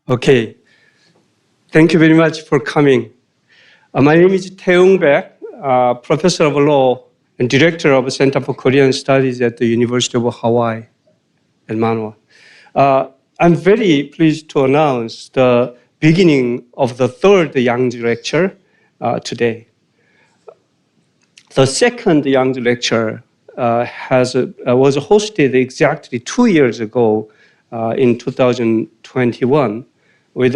Okay, thank you very much for coming. My name is Tae-Young Baek, Professor of Law and Director of the Center for Korean Studies at the University of Hawaii in Manoa. I'm very pleased to announce the beginning of the third Yangtze lecture today. The second Yangtze lecture was hosted exactly 2 years ago in 2021 with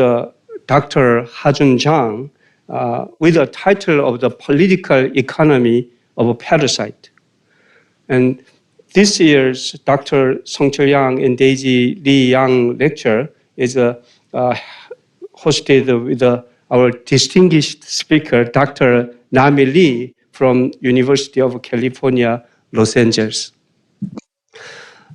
Dr. Ha-Jun Jang with the title of The Political Economy of a Parasite. And this year's Dr. Sung-Chul Yang and Daisy Lee Yang lecture is hosted with our distinguished speaker, Dr. Namhee Lee from University of California, Los Angeles.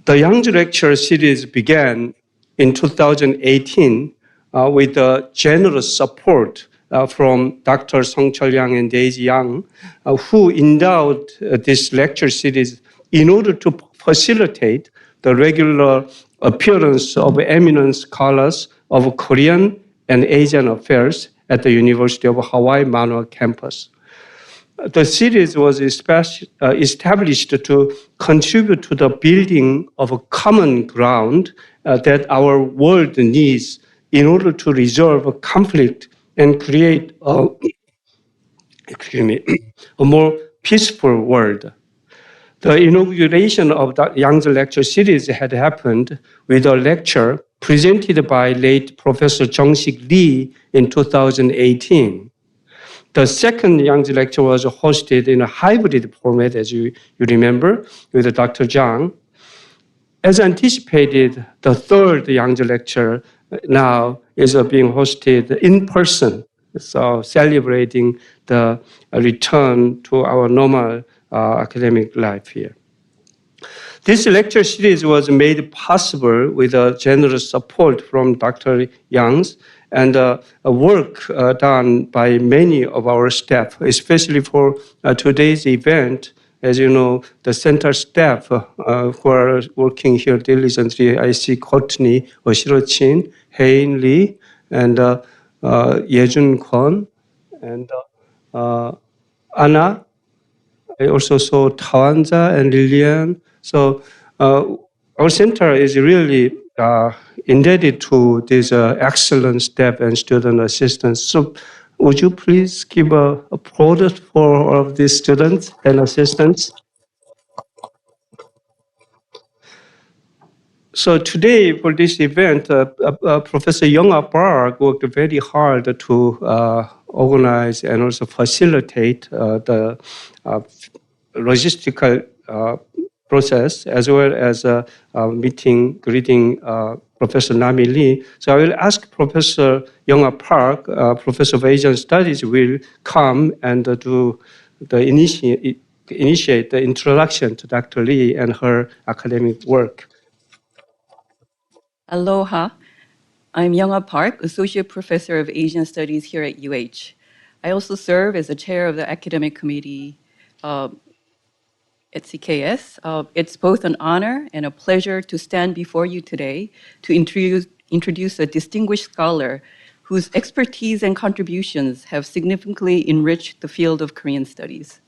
The Yangtze lecture series began in 2018 with generous support from Dr. Sung-Chul Yang and Daisy Yang, who endowed this lecture series in order to facilitate the regular appearance of eminent scholars of Korean and Asian affairs at the University of Hawaii Manoa campus. The series was established to contribute to the building of a common ground that our world needs in order to resolve a conflict and create a more peaceful world. The inauguration of the Yangtze lecture series had happened with a lecture presented by late Professor Jung-Sik Lee in 2018. The second Yangtze lecture was hosted in a hybrid format, as you remember, with Dr. Zhang. As anticipated, the third Yangtze lecture now is being hosted in person, so celebrating the return to our normal academic life here. This lecture series was made possible with generous support from Dr. Yang's and work done by many of our staff, especially for today's event. As you know, the center staff who are working here diligently, I see Courtney Oshiro-chin, Hein Lee, and Yejun Kwon, and Anna. I also saw Tawanja and Lilian. So our center is really indebted to this excellent staff and student assistants. So would you please give a applause for all of these students and assistants? So today for this event, Professor Young Park worked very hard to organize and also facilitate the logistical process, as well as greeting Professor Namhee Lee. So I will ask Professor Young Park, Professor of Asian Studies, will come and initiate the introduction to Dr. Lee and her academic work. Aloha. I'm Young Park, Associate Professor of Asian Studies here at UH. I also serve as the chair of the academic committee at CKS. It's both an honor and a pleasure to stand before you today to introduce a distinguished scholar whose expertise and contributions have significantly enriched the field of Korean studies.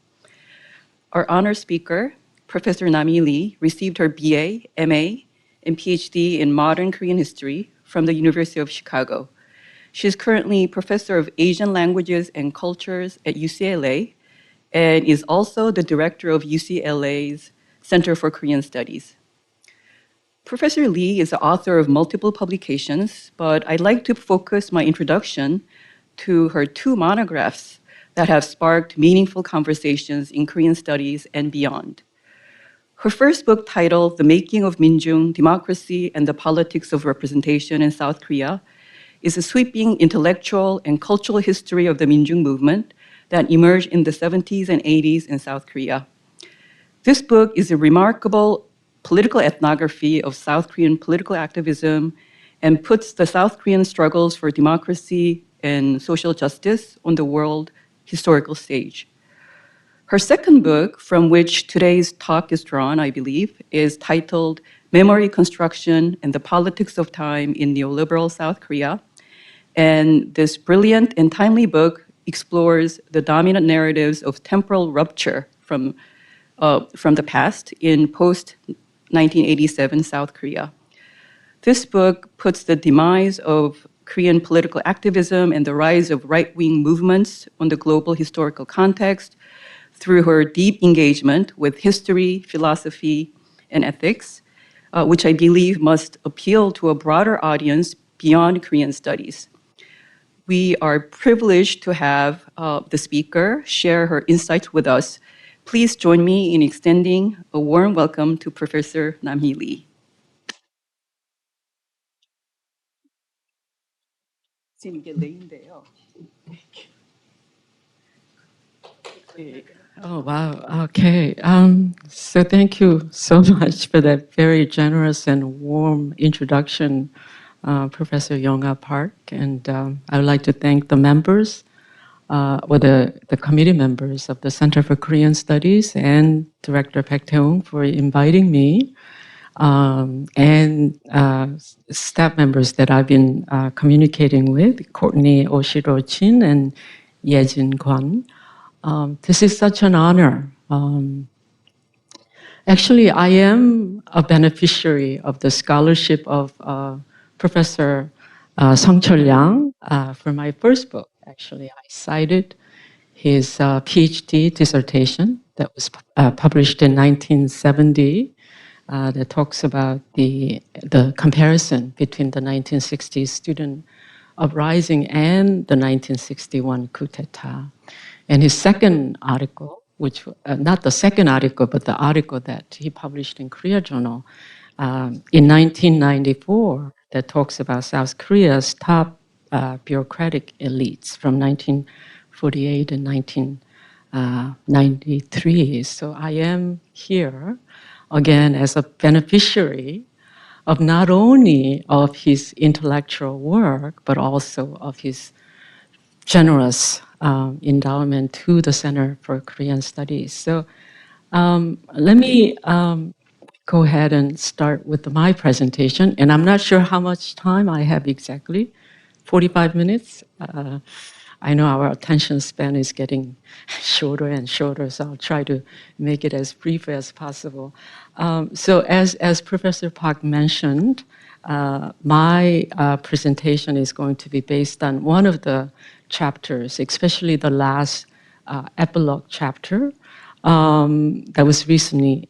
Our honor speaker, Professor Namhee Lee, received her BA, MA, and PhD in modern Korean history from the University of Chicago. She is currently Professor of Asian Languages and Cultures at UCLA and is also the director of UCLA's Center for Korean Studies. Professor Lee is the author of multiple publications, but I'd like to focus my introduction to her 2 monographs that have sparked meaningful conversations in Korean studies and beyond. Her first book, titled The Making of Minjung, Democracy and the Politics of Representation in South Korea, is a sweeping intellectual and cultural history of the Minjung movement that emerged in the 70s and 80s in South Korea. This book is a remarkable political ethnography of South Korean political activism and puts the South Korean struggles for democracy and social justice on the world historical stage. Her second book, from which today's talk is drawn, I believe, is titled Memory Construction and the Politics of Time in Neoliberal South Korea, And this brilliant and timely book explores the dominant narratives of temporal rupture from the past in post-1987 South Korea. This book puts the demise of Korean political activism and the rise of right-wing movements on the global historical context through her deep engagement with history, philosophy, and ethics, which I believe must appeal to a broader audience beyond Korean studies. We are privileged to have the speaker share her insights with us. Please join me in extending a warm welcome to Professor Namhee Lee. Oh, wow. Okay. So thank you so much for that very generous and warm introduction, Professor Yonga Park. And I would like to thank the members, or the committee members of the Center for Korean Studies and Director Baek Tae-woong for inviting me, and staff members that I've been communicating with, Courtney Oshiro-chin and Yejin Kwan. This is such an honor. Actually, I am a beneficiary of the scholarship of Professor Sung-Chul for my first book. Actually, I cited his PhD dissertation that was published in 1970 that talks about the comparison between the 1960s student uprising and the 1961 coup d'etat. And his second article, which not the second article, but the article that he published in Korea Journal in 1994, that talks about South Korea's top bureaucratic elites from 1948 and 1993. So I am here again as a beneficiary of not only of his intellectual work, but also of his generous endowment to the Center for Korean Studies. So let me go ahead and start with my presentation. And I'm not sure how much time I have exactly, 45 minutes. I know our attention span is getting shorter and shorter, so I'll try to make it as brief as possible. So as Professor Park mentioned, my presentation is going to be based on one of the chapters, especially the last epilogue chapter that was recently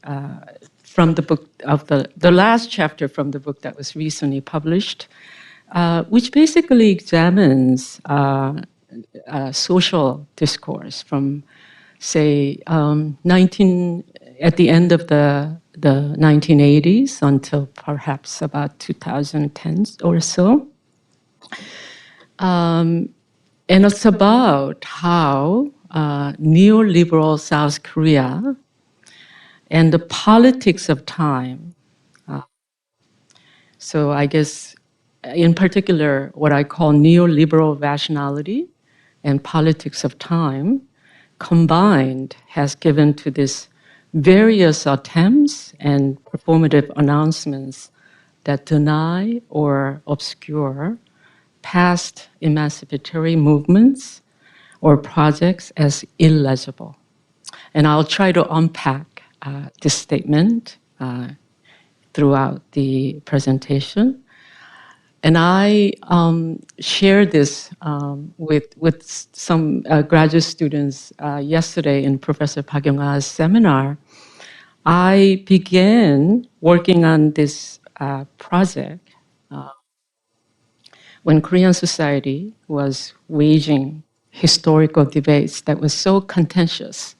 from the book of the last chapter from the book that was recently published, which basically examines social discourse from, say, at the end of the 1980s until perhaps about 2010 or so. And it's about how neoliberal South Korea and the politics of time. So I guess in particular, what I call neoliberal rationality and politics of time combined has given to this various attempts and performative announcements that deny or obscure past emancipatory movements or projects as illegible. And I'll try to unpack this statement throughout the presentation. And I shared this with some graduate students yesterday in Professor Park Yong-a's seminar. I began working on this project when Korean society was waging historical debates that was so contentious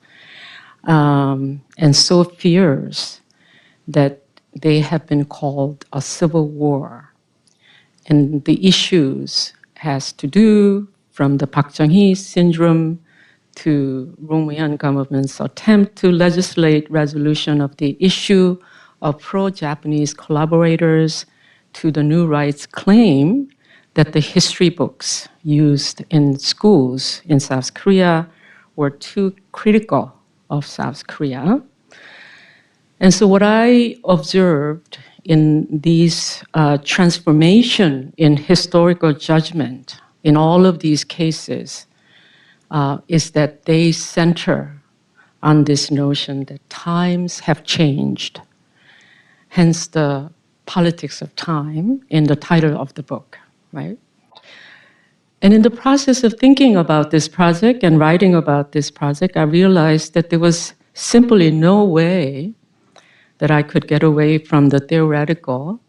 and so fierce that they have been called a civil war. And the issues has to do from the Park Chung-hee syndrome to Roh Moo-hyun government's attempt to legislate resolution of the issue of pro-Japanese collaborators to the new rights claim that the history books used in schools in South Korea were too critical of South Korea. And so what I observed in these transformation in historical judgment in all of these cases is that they center on this notion that times have changed, hence the politics of time in the title of the book, right? And in the process of thinking about this project and writing about this project, I realized that there was simply no way that I could get away from the theoretical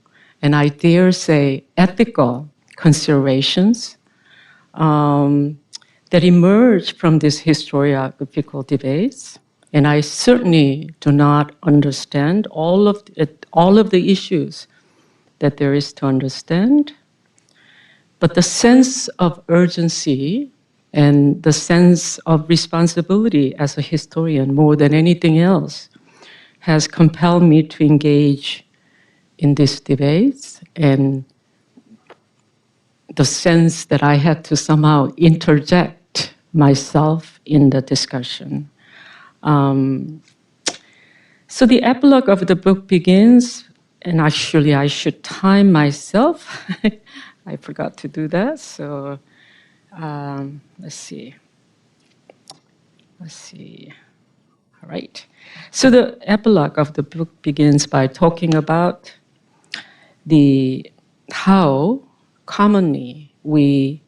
and I dare say ethical considerations that emerge from these historiographical debates. And I certainly do not understand all of the issues that there is to understand. But the sense of urgency and the sense of responsibility as a historian, more than anything else, has compelled me to engage in these debates, and the sense that I had to somehow interject myself in the discussion. So the epilogue of the book begins, and actually I should time myself. I forgot to do that, so let's see. All right. So the epilogue of the book begins by talking about how commonly we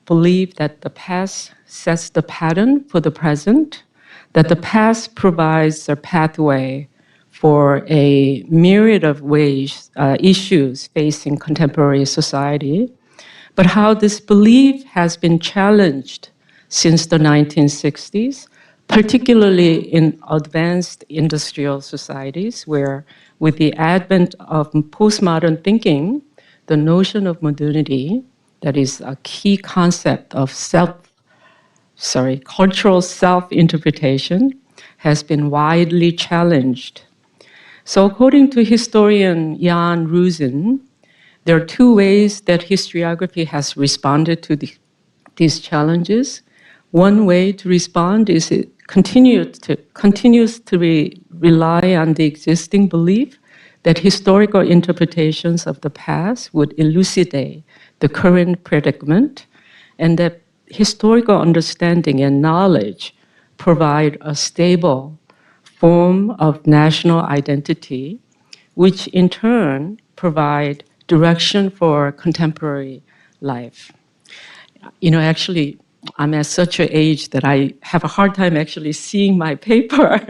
believe that the past sets the pattern for the present, that the past provides a pathway for a myriad of issues facing contemporary society, but how this belief has been challenged since the 1960s, particularly in advanced industrial societies, where with the advent of postmodern thinking, the notion of modernity, that is a key concept of cultural self-interpretation, has been widely challenged. So according to historian Jan Rusin, there are two ways that historiography has responded to these challenges. One way to respond is it continues to rely on the existing belief that historical interpretations of the past would elucidate the current predicament, and that historical understanding and knowledge provide a stable form of national identity, which in turn provide direction for contemporary life. You know, actually, I'm at such an age that I have a hard time actually seeing my paper.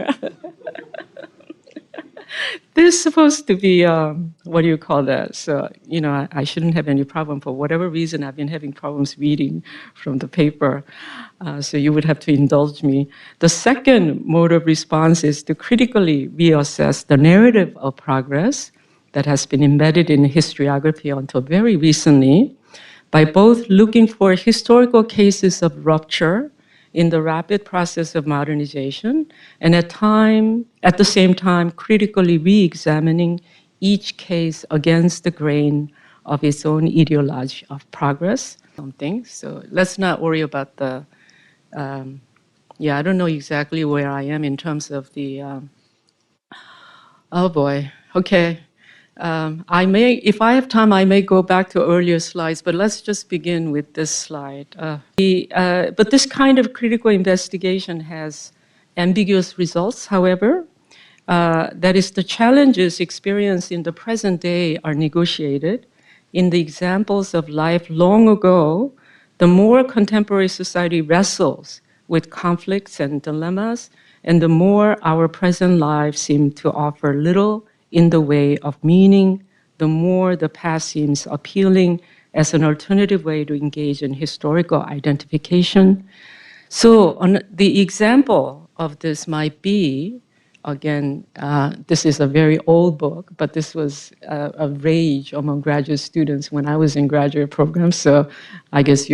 This is supposed to be, what do you call that? So, you know, I shouldn't have any problem. For whatever reason, I've been having problems reading from the paper. So you would have to indulge me. The second mode of response is to critically reassess the narrative of progress that has been embedded in historiography until very recently, by both looking for historical cases of rupture in the rapid process of modernization, and at the same time, critically re-examining each case against the grain of its own ideology of progress. So let's not worry about the, I don't know exactly where I am in terms of the, oh boy, okay. If I have time, I may go back to earlier slides, but let's just begin with this slide. But this kind of critical investigation has ambiguous results, however. That is, the challenges experienced in the present day are negotiated. In the examples of life long ago, the more contemporary society wrestles with conflicts and dilemmas, and the more our present lives seem to offer little in the way of meaning, the more the past seems appealing as an alternative way to engage in historical identification. So the example of this might be, again, this is a very old book, but this was a rage among graduate students when I was in graduate programs. So I guess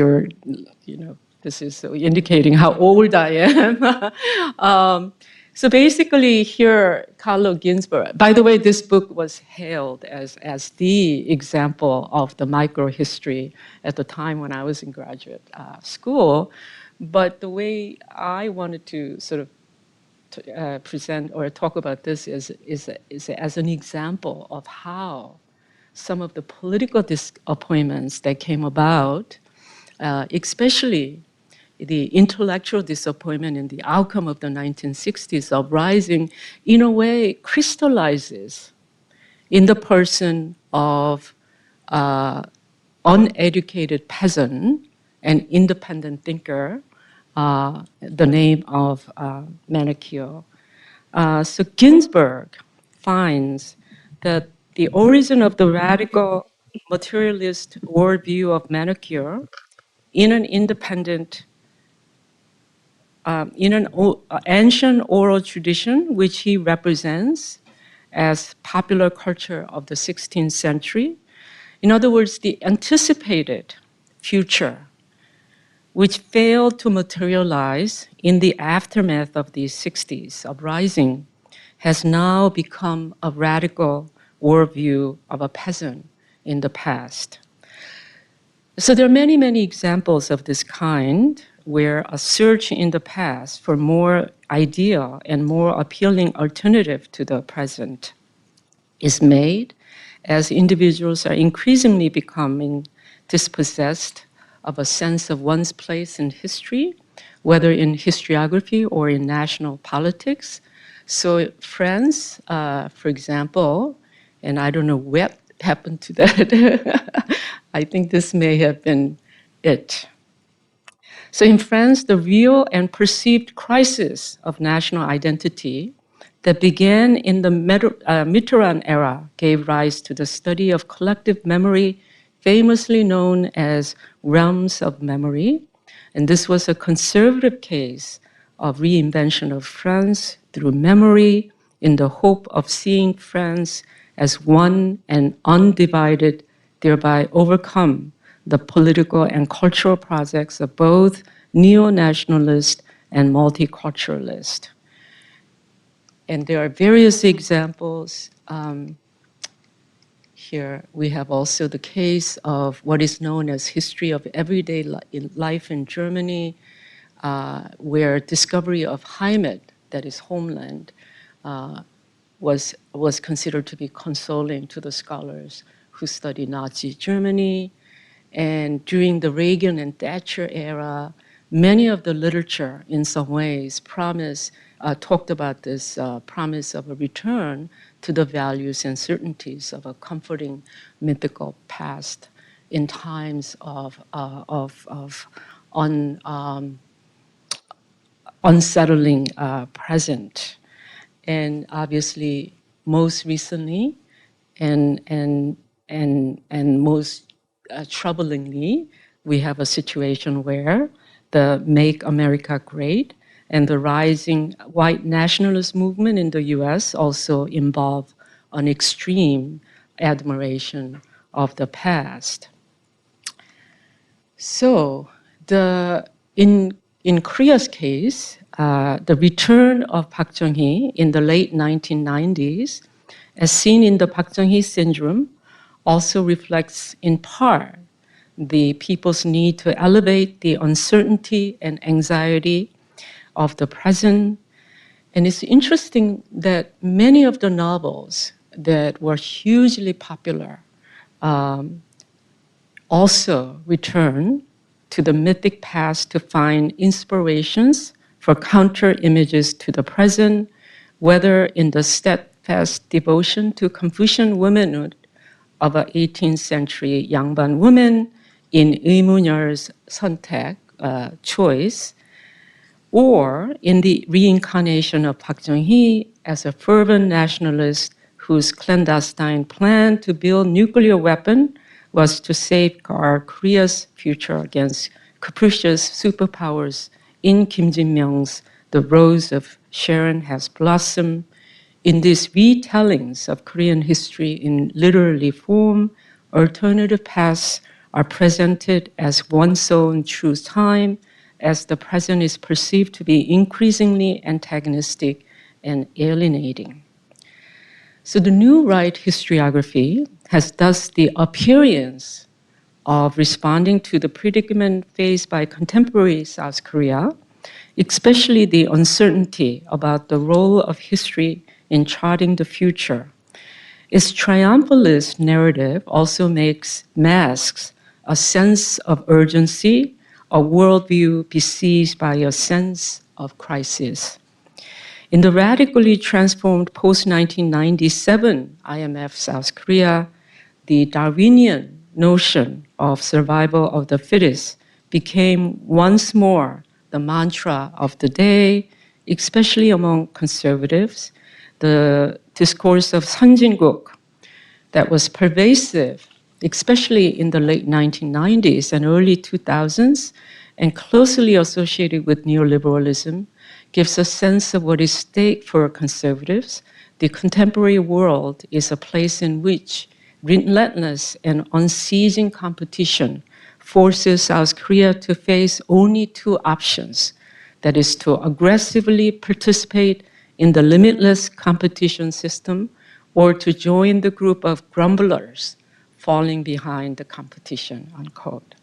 this is indicating how old I am. So basically here, Carlo Ginzburg, by the way, this book was hailed as the example of the microhistory at the time when I was in graduate school. But the way I wanted to sort of present or talk about this is as an example of how some of the political disappointments that came about especially the intellectual disappointment in the outcome of the 1960s uprising, in a way, crystallizes in the person of uneducated peasant and independent thinker, the name of Manicure. So Ginsburg finds that the origin of the radical materialist worldview of Manicure in an independent, in an ancient oral tradition, which he represents as popular culture of the 16th century. In other words, the anticipated future, which failed to materialize in the aftermath of the 60s uprising, has now become a radical worldview of a peasant in the past. So there are many, many examples of this kind where a search in the past for more ideal and more appealing alternative to the present is made as individuals are increasingly becoming dispossessed of a sense of one's place in history, whether in historiography or in national politics. So France, for example, and I don't know what happened to that. I think this may have been it. So in France, the real and perceived crisis of national identity that began in the Mitterrand era gave rise to the study of collective memory, famously known as realms of memory. And this was a conservative case of reinvention of France through memory in the hope of seeing France as one and undivided, thereby overcome the political and cultural projects of both neo-nationalist and multiculturalist. And there are various examples. Here we have also the case of what is known as history of everyday life in Germany, where discovery of Heimat, that is homeland, was considered to be consoling to the scholars who study Nazi Germany. And during the Reagan and Thatcher era, many of the literature, in some ways, talked about this promise of a return to the values and certainties of a comforting mythical past in times of unsettling present. And obviously, most recently, and most troublingly, we have a situation where the Make America Great and the rising white nationalist movement in the US also involve an extreme admiration of the past. So in Korea's case, the return of Park Chung-hee in the late 1990s, as seen in the Park Chung-hee syndrome, also reflects in part the people's need to elevate the uncertainty and anxiety of the present. And it's interesting that many of the novels that were hugely popular also return to the mythic past to find inspirations for counter images to the present, whether in the steadfast devotion to Confucian womanhood of an 18th century Yangban woman in Lee Munyeol's 선택, choice, or in the reincarnation of Park Chung-hee as a fervent nationalist whose clandestine plan to build nuclear weapon was to safeguard Korea's future against capricious superpowers. In Kim Jin-myung's The Rose of Sharon Has Blossomed. In these retellings of Korean history in literary form, alternative paths are presented as one's own true time, as the present is perceived to be increasingly antagonistic and alienating. So the new right historiography has thus the appearance of responding to the predicament faced by contemporary South Korea, especially the uncertainty about the role of history in charting the future. Its triumphalist narrative also masks a sense of urgency, a worldview besieged by a sense of crisis. In the radically transformed post-1997 IMF South Korea, the Darwinian notion of survival of the fittest became once more the mantra of the day, especially among conservatives. The discourse of 선진국 that was pervasive, especially in the late 1990s and early 2000s, and closely associated with neoliberalism, gives a sense of what is at stake for conservatives. The contemporary world is a place in which relentless and unceasing competition forces South Korea to face only two options. That is to aggressively participate in the limitless competition system or to join the group of grumblers falling behind the competition, unquote.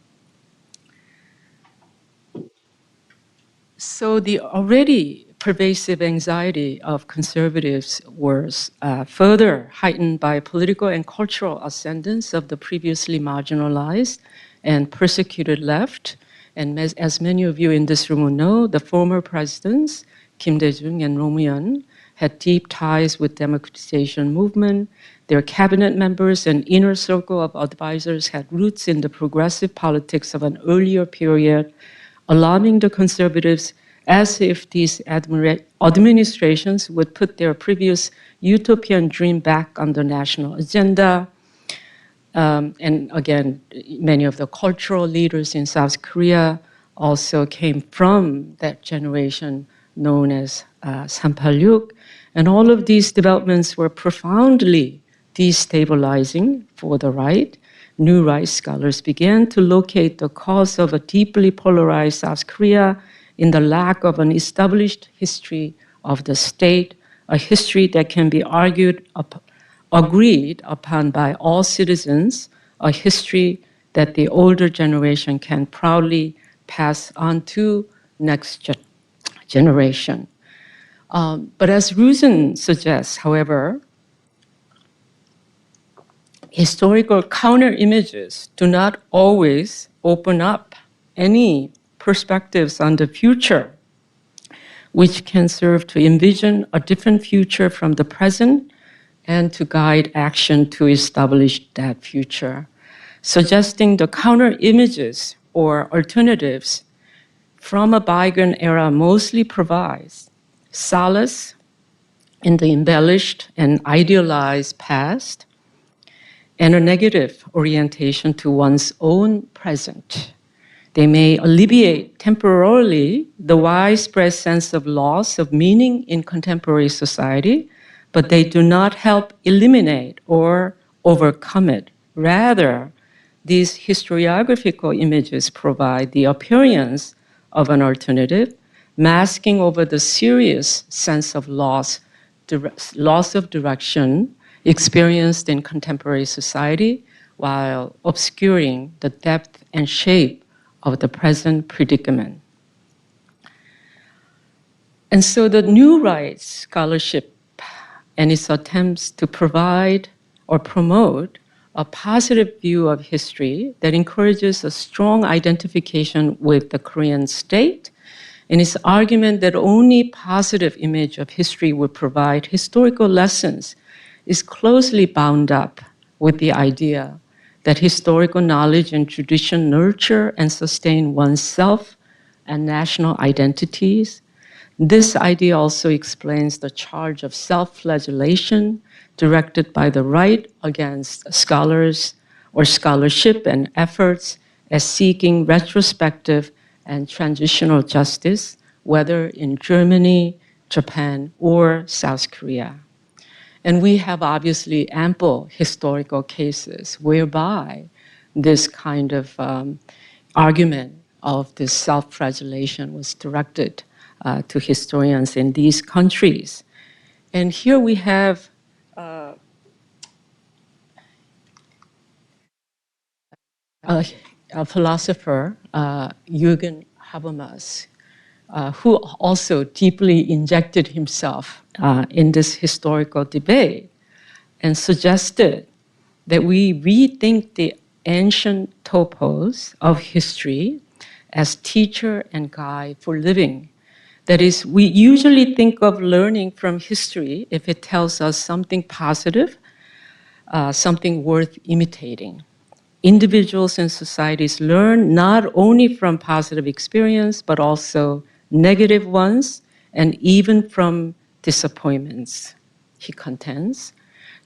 So the already pervasive anxiety of conservatives was further heightened by political and cultural ascendance of the previously marginalized and persecuted left. And as many of you in this room will know, the former presidents, Kim Dae-jung and Roh Moo-hyun, had deep ties with democratization movement. Their cabinet members and inner circle of advisors had roots in the progressive politics of an earlier period, alarming the conservatives as if these administrations would put their previous utopian dream back on the national agenda. And again, many of the cultural leaders in South Korea also came from that generation known as 386. And all of these developments were profoundly destabilizing for the right. New right scholars began to locate the cause of a deeply polarized South Korea in the lack of an established history of the state, a history that can be agreed upon by all citizens, a history that the older generation can proudly pass on to next generation. But as Rusin suggests, however, historical counter-images do not always open up any perspectives on the future, which can serve to envision a different future from the present and to guide action to establish that future. Suggesting the counter-images or alternatives from a bygone era mostly provides solace in the embellished and idealized past and a negative orientation to one's own present. They may alleviate temporarily the widespread sense of loss of meaning in contemporary society, but they do not help eliminate or overcome it. Rather, these historiographical images provide the appearance of an alternative, masking over the serious sense of loss of direction experienced in contemporary society, while obscuring the depth and shape of the present predicament. And so the new right scholarship and its attempts to provide or promote a positive view of history that encourages a strong identification with the Korean state, and its argument that only positive image of history would provide historical lessons is closely bound up with the idea that historical knowledge and tradition nurture and sustain oneself and national identities. This idea also explains the charge of self-flagellation directed by the right against scholars or scholarship and efforts as seeking retrospective and transitional justice, whether in Germany, Japan, or South Korea. And we have obviously ample historical cases whereby this kind of argument of this self-flagellation was directed to historians in these countries. And here we have a philosopher, Jürgen Habermas, who also deeply injected himself in this historical debate and suggested that we rethink the ancient topos of history as teacher and guide for living. That is, we usually think of learning from history if it tells us something positive, something worth imitating. Individuals and societies learn not only from positive experience, but also negative ones, and even from disappointments, he contends.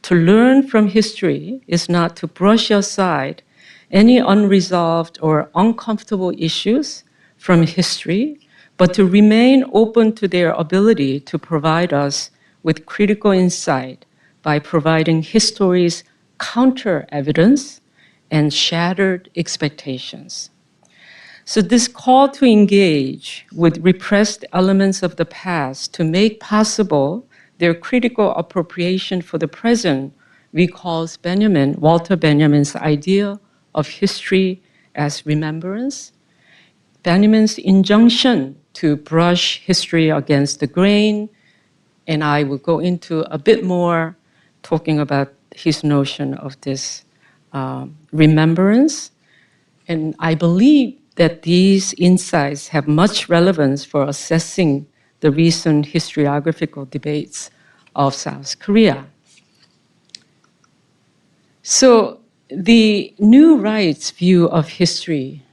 To learn from history is not to brush aside any unresolved or uncomfortable issues from history, but to remain open to their ability to provide us with critical insight by providing history's counter evidence and shattered expectations. So this call to engage with repressed elements of the past to make possible their critical appropriation for the present recalls Walter Benjamin's idea of history as remembrance, Benjamin's injunction to brush history against the grain, and I will go into a bit more talking about his notion of this remembrance. And I believe that these insights have much relevance for assessing the recent historiographical debates of South Korea. So the new right's view of history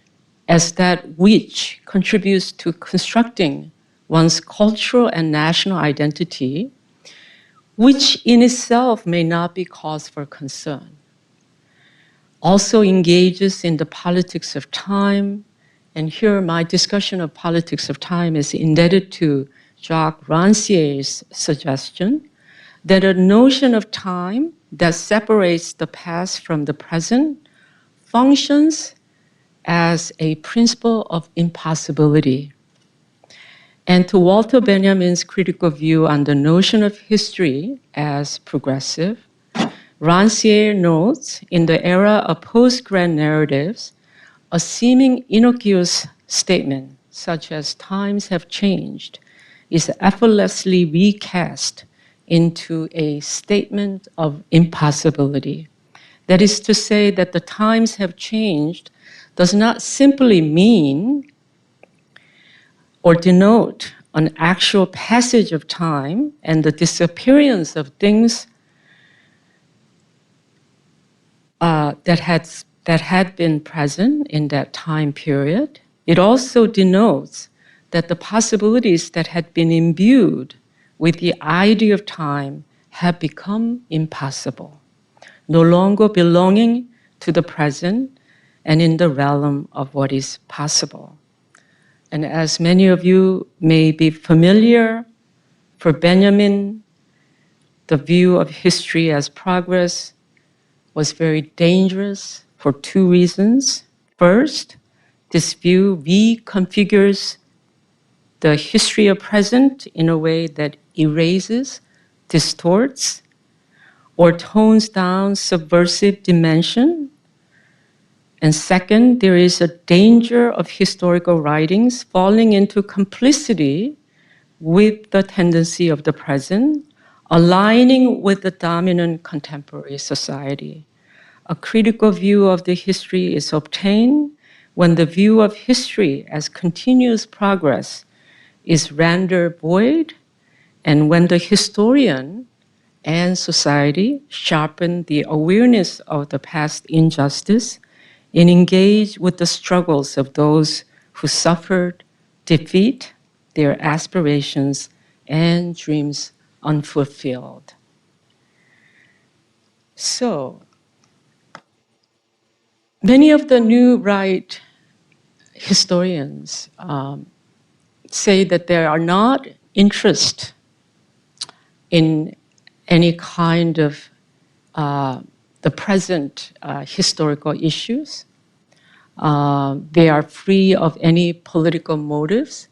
as that which contributes to constructing one's cultural and national identity, which in itself may not be cause for concern, also engages in the politics of time. And here my discussion of politics of time is indebted to Jacques Rancier's suggestion that a notion of time that separates the past from the present functions as a principle of impossibility. And to Walter Benjamin's critical view on the notion of history as progressive, Rancière notes in the era of post-grant narratives, a seeming innocuous statement, such as times have changed, is effortlessly recast into a statement of impossibility. That is to say that the times have changed does not simply mean or denote an actual passage of time and the disappearance of things that had been present in that time period. It also denotes that the possibilities that had been imbued with the idea of time have become impossible, no longer belonging to the present and in the realm of what is possible. And as many of you may be familiar, for Benjamin, the view of history as progress was very dangerous for two reasons. First, this view reconfigures the history of present in a way that erases, distorts, or tones down subversive dimension. And second, there is a danger of historical writings falling into complicity with the tendency of the present, aligning with the dominant contemporary society. A critical view of the history is obtained when the view of history as continuous progress is rendered void, and when the historian and society sharpen the awareness of the past injustice and engage with the struggles of those who suffered defeat, their aspirations and dreams unfulfilled. So, many of the new right historians say that they are not interested in any kind of the present historical issues. They are free of any political motives,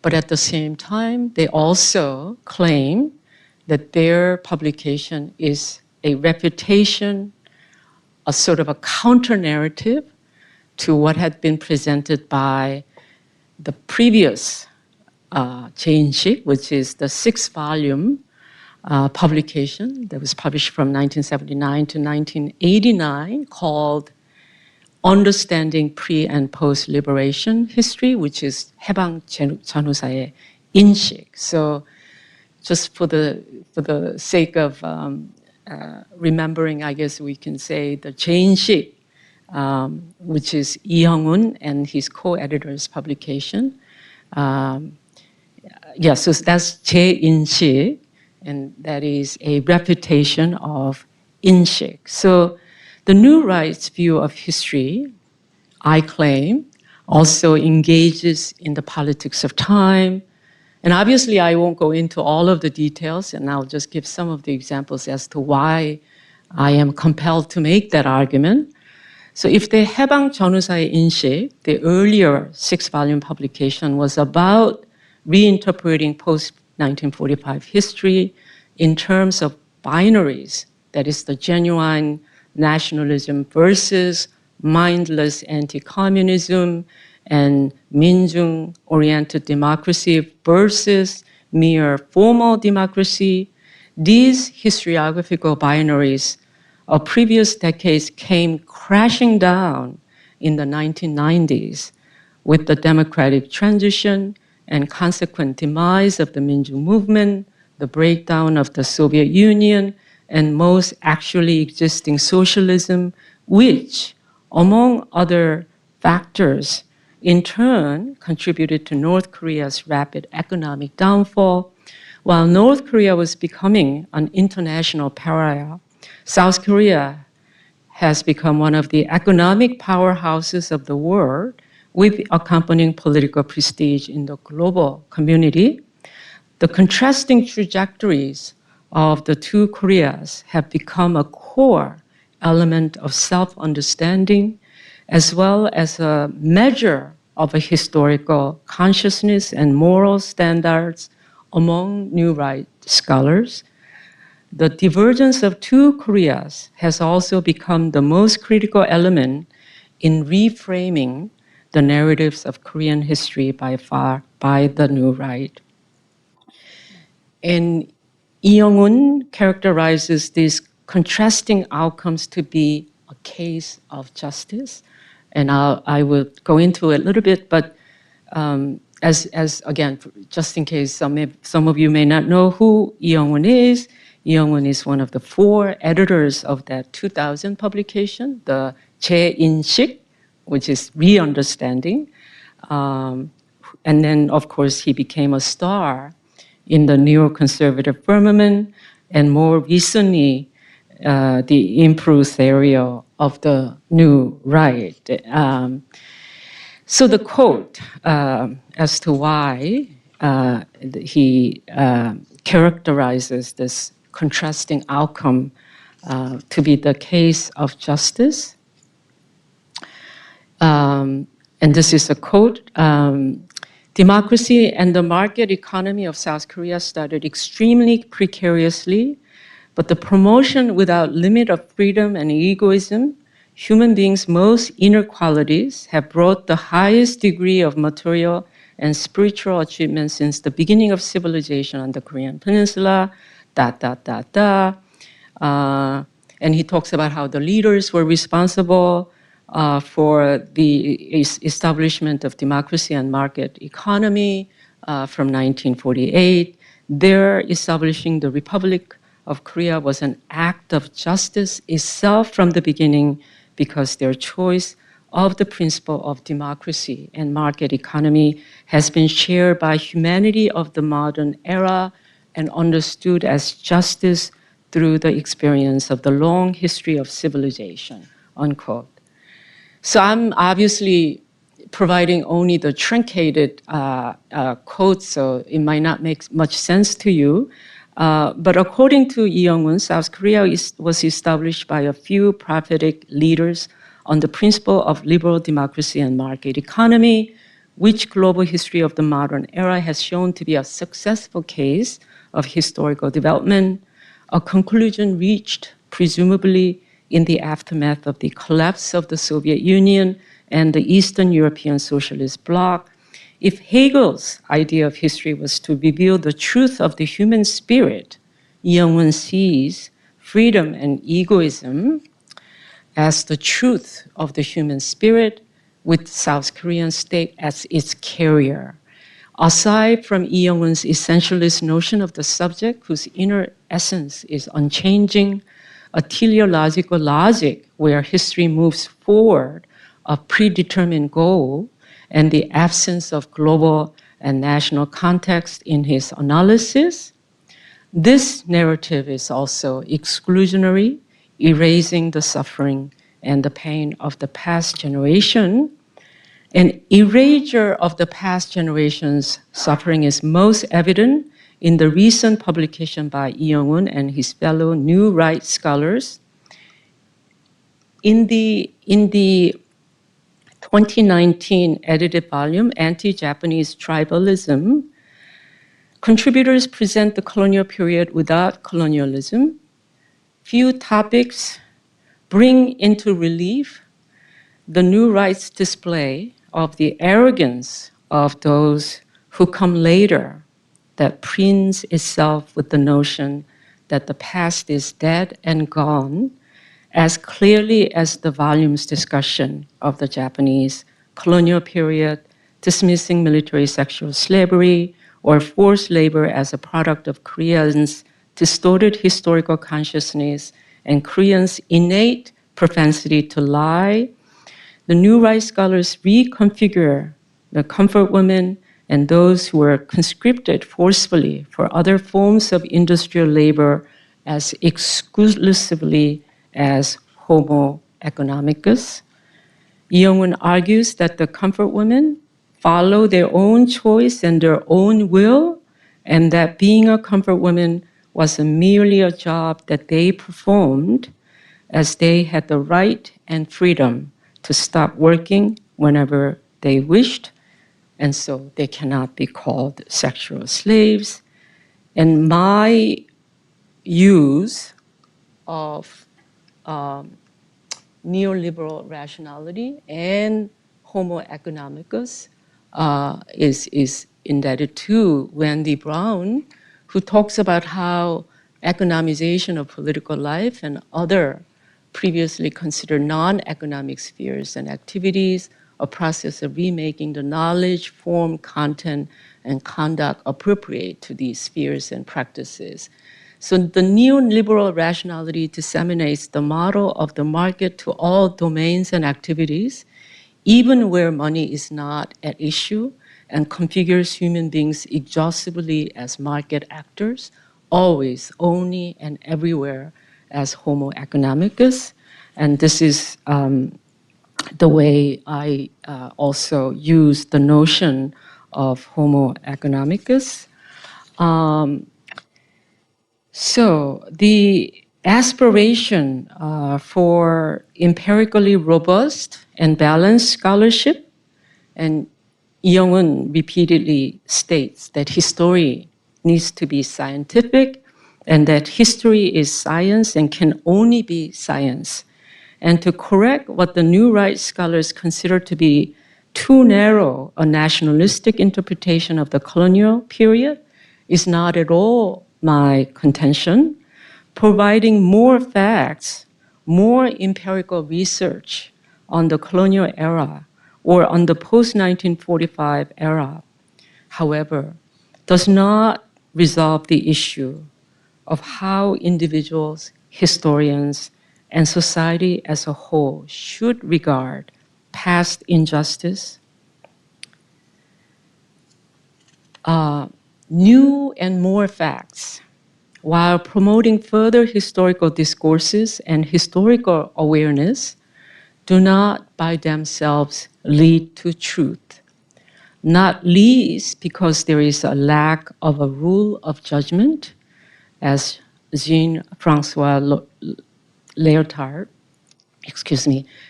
but at the same time, they also claim that their publication is a refutation, a sort of a counter-narrative to what had been presented by the previous Jae-in-shik, which is the 6-volume publication that was published from 1979 to 1989 called understanding pre and post liberation history, which is 해방 전후사의 인식. So just for the sake of remembering, I guess we can say the 제인식, which is Lee Hyung-un and his co-editor's publication. So that's 제인식, and that is a reputation of 인식. So the new right's view of history, I claim, also engages in the politics of time. And obviously, I won't go into all of the details, and I'll just give some of the examples as to why I am compelled to make that argument. So if the 해방 전후사의 인식, the earlier 6-volume publication, was about reinterpreting post-1945 history in terms of binaries, that is the genuine nationalism versus mindless anti-communism and 민중-oriented democracy versus mere formal democracy, these historiographical binaries of previous decades came crashing down in the 1990s with the democratic transition and consequent demise of the Minjung movement, the breakdown of the Soviet Union, and most actually existing socialism, which, among other factors, in turn contributed to North Korea's rapid economic downfall. While North Korea was becoming an international pariah, South Korea has become one of the economic powerhouses of the world with accompanying political prestige in the global community. The contrasting trajectories of the two Koreas have become a core element of self-understanding as well as a measure of a historical consciousness and moral standards among New Right scholars. The divergence of two Koreas has also become the most critical element in reframing the narratives of Korean history by the New Right. And Lee Hyung-un characterizes these contrasting outcomes to be a case of justice. And I will go into it a little bit, but as again, just in case some of you may not know who Lee Hyung-un is, Lee Hyung-un is one of the 4 editors of that 2000 publication, the 재인식, which is re-understanding. And then, of course, he became a star in the neoconservative firmament, and more recently, the improved theory of the New Right. So the quote as to why he characterizes this contrasting outcome to be the case of justice. And this is a quote. Democracy and the market economy of South Korea started extremely precariously, but the promotion without limit of freedom and egoism, human beings' most inner qualities, have brought the highest degree of material and spiritual achievement since the beginning of civilization on the Korean Peninsula, and he talks about how the leaders were responsible for the establishment of democracy and market economy from 1948. Their establishing the Republic of Korea was an act of justice itself from the beginning, because their choice of the principle of democracy and market economy has been shared by humanity of the modern era and understood as justice through the experience of the long history of civilization, unquote. So I'm obviously providing only the truncated quotes, so it might not make much sense to you. But according to Lee Hyung-un, South Korea was established by a few prophetic leaders on the principle of liberal democracy and market economy, which global history of the modern era has shown to be a successful case of historical development, a conclusion reached presumably in the aftermath of the collapse of the Soviet Union and the Eastern European Socialist bloc. If Hegel's idea of history was to reveal the truth of the human spirit, Lee Hyung-un sees freedom and egoism as the truth of the human spirit, with South Korean state as its carrier. Aside from Lee Young-won's essentialist notion of the subject, whose inner essence is unchanging, a teleological logic where history moves forward a predetermined goal, and the absence of global and national context in his analysis, this narrative is also exclusionary, erasing the suffering and the pain of the past generation. An erasure of the past generation's suffering is most evident in the recent publication by Lee Young-won and his fellow New Right scholars. In the 2019 edited volume, Anti-Japanese Tribalism, contributors present the colonial period without colonialism. Few topics bring into relief the new rights display of the arrogance of those who come later, that prints itself with the notion that the past is dead and gone, as clearly as the volume's discussion of the Japanese colonial period, dismissing military sexual slavery or forced labor as a product of Koreans' distorted historical consciousness and Koreans' innate propensity to lie. The New Right scholars reconfigure the comfort women and those who were conscripted forcefully for other forms of industrial labor as exclusively as Homo economicus. Lee Young-won argues that the comfort women follow their own choice and their own will, and that being a comfort woman was merely a job that they performed, as they had the right and freedom to stop working whenever they wished, and so they cannot be called sexual slaves. And my use of neoliberal rationality and Homo economicus is indebted to Wendy Brown, who talks about how economization of political life and other previously considered non-economic spheres and activities, a process of remaking the knowledge, form, content, and conduct appropriate to these spheres and practices. So the neoliberal rationality disseminates the model of the market to all domains and activities, even where money is not at issue, and configures human beings exhaustively as market actors, always, only, and everywhere as Homo economicus. And this is the way I also use the notion of Homo economicus. So the aspiration for empirically robust and balanced scholarship, and Lee Young-won repeatedly states that history needs to be scientific and that history is science and can only be science. And to correct what the New Right scholars consider to be too narrow a nationalistic interpretation of the colonial period is not at all my contention. Providing more facts, more empirical research on the colonial era or on the post-1945 era, however, does not resolve the issue of how individuals, historians, and society as a whole should regard past injustice, new and more facts, while promoting further historical discourses and historical awareness, do not by themselves lead to truth, not least because there is a lack of a rule of judgment, as Jean-Francois Lyotard,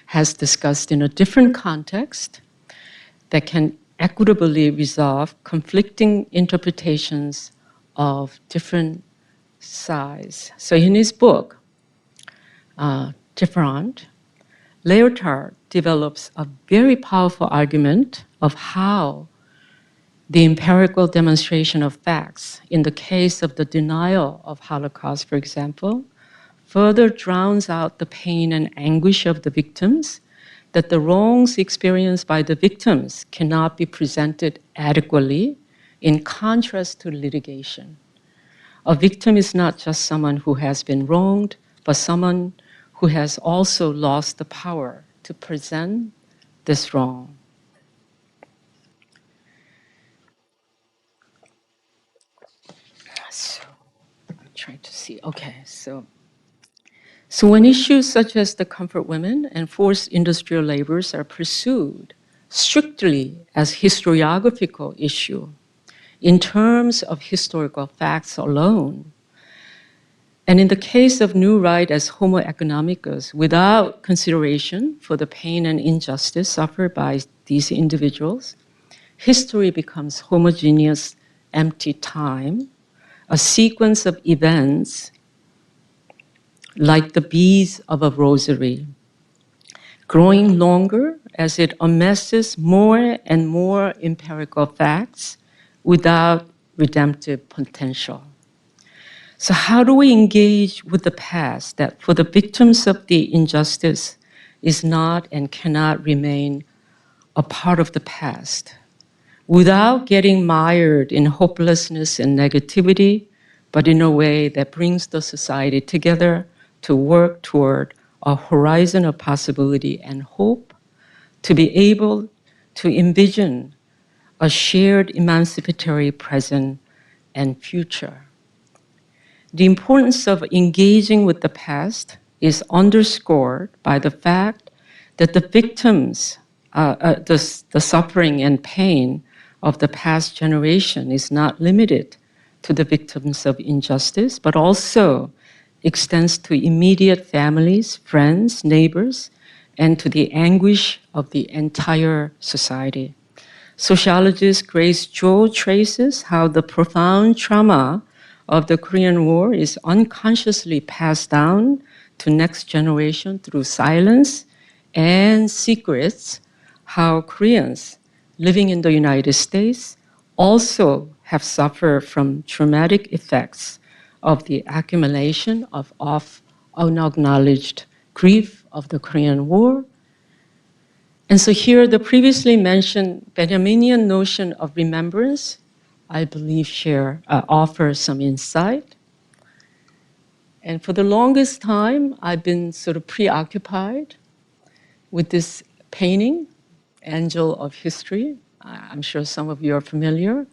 has discussed in a different context, that can equitably resolve conflicting interpretations of different sides. So in his book, Different, Lyotard develops a very powerful argument of how the empirical demonstration of facts, in the case of the denial of Holocaust, for example, further drowns out the pain and anguish of the victims, that the wrongs experienced by the victims cannot be presented adequately in contrast to litigation. A victim is not just someone who has been wronged, but someone who has also lost the power to present this wrong. So I'm trying to see. Okay, so when issues such as the comfort women and forced industrial labors are pursued strictly as historiographical issue, in terms of historical facts alone, and in the case of new right as homo economicus, without consideration for the pain and injustice suffered by these individuals, history becomes homogeneous, empty time, a sequence of events like the beads of a rosary, growing longer as it amasses more and more empirical facts without redemptive potential. So how do we engage with the past that for the victims of the injustice is not and cannot remain a part of the past without getting mired in hopelessness and negativity, but in a way that brings the society together to work toward a horizon of possibility and hope, to be able to envision a shared emancipatory present and future. The importance of engaging with the past is underscored by the fact that the victims, the suffering and pain of the past generation is not limited to the victims of injustice, but also extends to immediate families, friends, neighbors, and to the anguish of the entire society. Sociologist Grace Jo traces how the profound trauma of the Korean War is unconsciously passed down to next generation through silence and secrets, how Koreans living in the United States also have suffered from traumatic effects of the accumulation of unacknowledged grief of the Korean War. And so here, the previously mentioned Benjaminian notion of remembrance, I believe, offers some insight. And for the longest time, I've been sort of preoccupied with this painting, Angel of History. I'm sure some of you are familiar.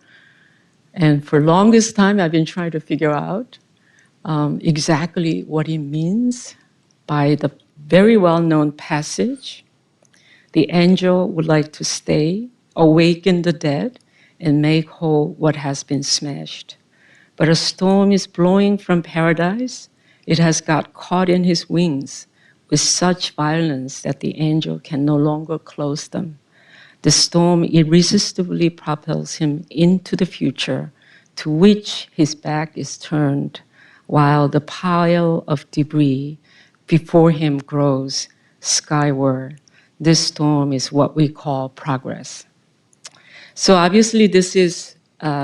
And for the longest time, I've been trying to figure out exactly what it means by the very well-known passage. The angel would like to stay, awaken the dead, and make whole what has been smashed. But a storm is blowing from paradise. It has got caught in his wings with such violence that the angel can no longer close them. The storm irresistibly propels him into the future, to which his back is turned, while the pile of debris before him grows skyward. This storm is what we call progress. So obviously this is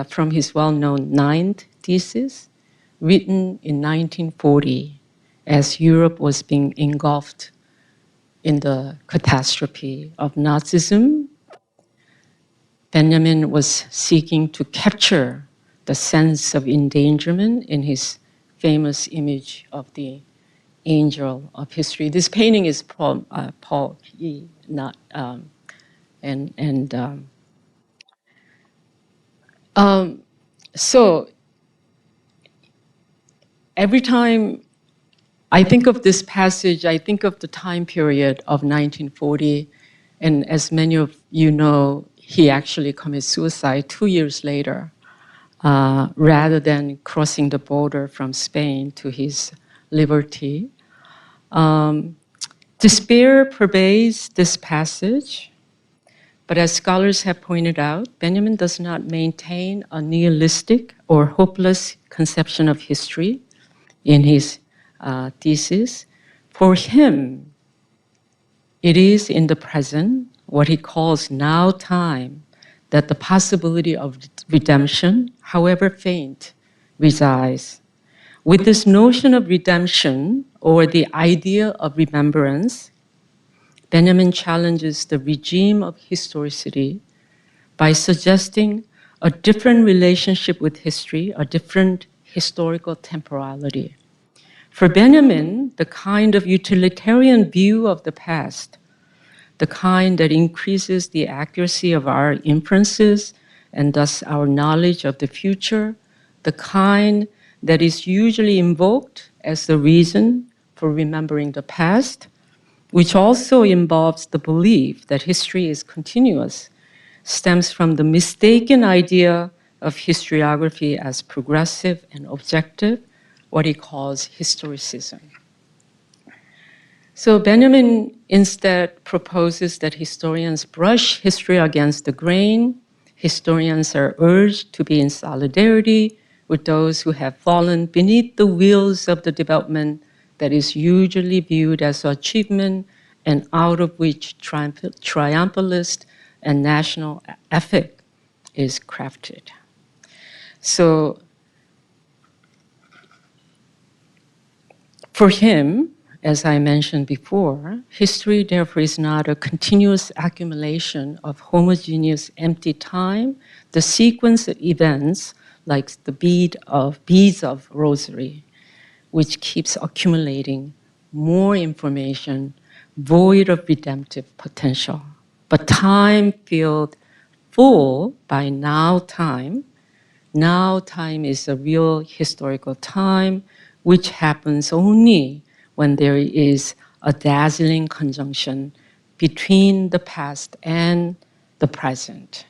from his well-known ninth thesis, written in 1940 as Europe was being engulfed in the catastrophe of Nazism. Benjamin was seeking to capture the sense of endangerment in his famous image of the angel of history. This painting is Paul E. Not so every time I think of this passage, I think of the time period of 1940, and as many of you know, he actually committed suicide 2 years later, rather than crossing the border from Spain to his liberty. Despair pervades this passage, but as scholars have pointed out, Benjamin does not maintain a nihilistic or hopeless conception of history in his thesis. For him, it is in the present, what he calls now time, that the possibility of redemption, however faint, resides. With this notion of redemption or the idea of remembrance, Benjamin challenges the regime of historicity by suggesting a different relationship with history, a different historical temporality. For Benjamin, the kind of utilitarian view of the past, the kind that increases the accuracy of our inferences and thus our knowledge of the future, the kind that is usually invoked as the reason for remembering the past, which also involves the belief that history is continuous, stems from the mistaken idea of historiography as progressive and objective, what he calls historicism. So Benjamin instead proposes that historians brush history against the grain. Historians are urged to be in solidarity with those who have fallen beneath the wheels of the development that is usually viewed as achievement and out of which triumphalist and national ethic is crafted. So for him, as I mentioned before, history therefore is not a continuous accumulation of homogeneous empty time, the sequence of events like the beads of rosary, which keeps accumulating more information void of redemptive potential. But time filled full by now time. Now time is a real historical time, which happens only when there is a dazzling conjunction between the past and the present.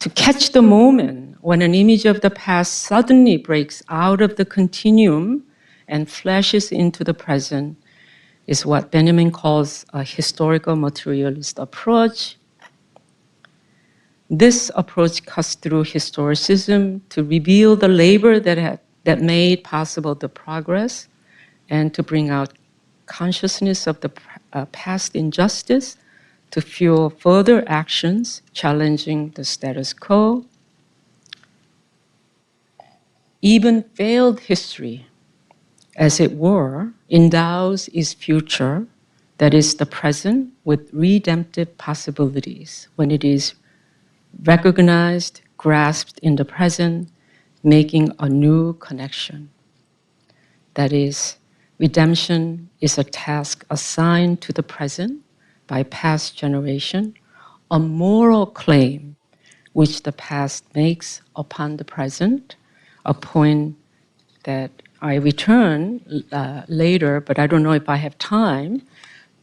To catch the moment when an image of the past suddenly breaks out of the continuum and flashes into the present is what Benjamin calls a historical materialist approach. This approach cuts through historicism to reveal the labor that made possible the progress and to bring out consciousness of the past injustice to fuel further actions challenging the status quo. Even failed history, as it were, endows its future, that is the present, with redemptive possibilities when it is recognized, grasped in the present, making a new connection. That is, redemption is a task assigned to the present by past generation, a moral claim which the past makes upon the present, a point that I return later, but I don't know if I have time,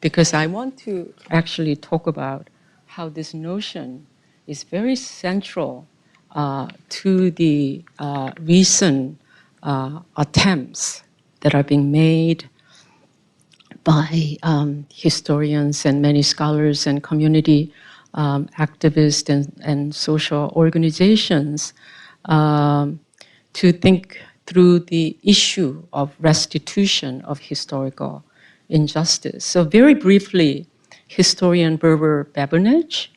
because I want to actually talk about how this notion is very central to the recent attempts that are being made by historians and many scholars and community activists and social organizations to think through the issue of restitution of historical injustice. So very briefly, historian Berber Babinetz,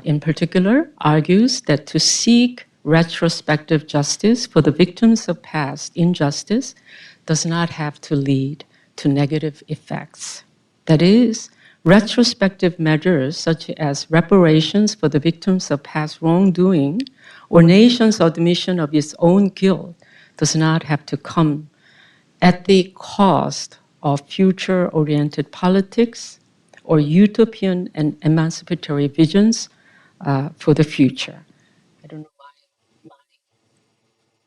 in particular, argues that to seek retrospective justice for the victims of past injustice does not have to lead to negative effects. That is, retrospective measures such as reparations for the victims of past wrongdoing or nation's admission of its own guilt does not have to come at the cost of future-oriented politics or utopian and emancipatory visions for the future. I don't know why.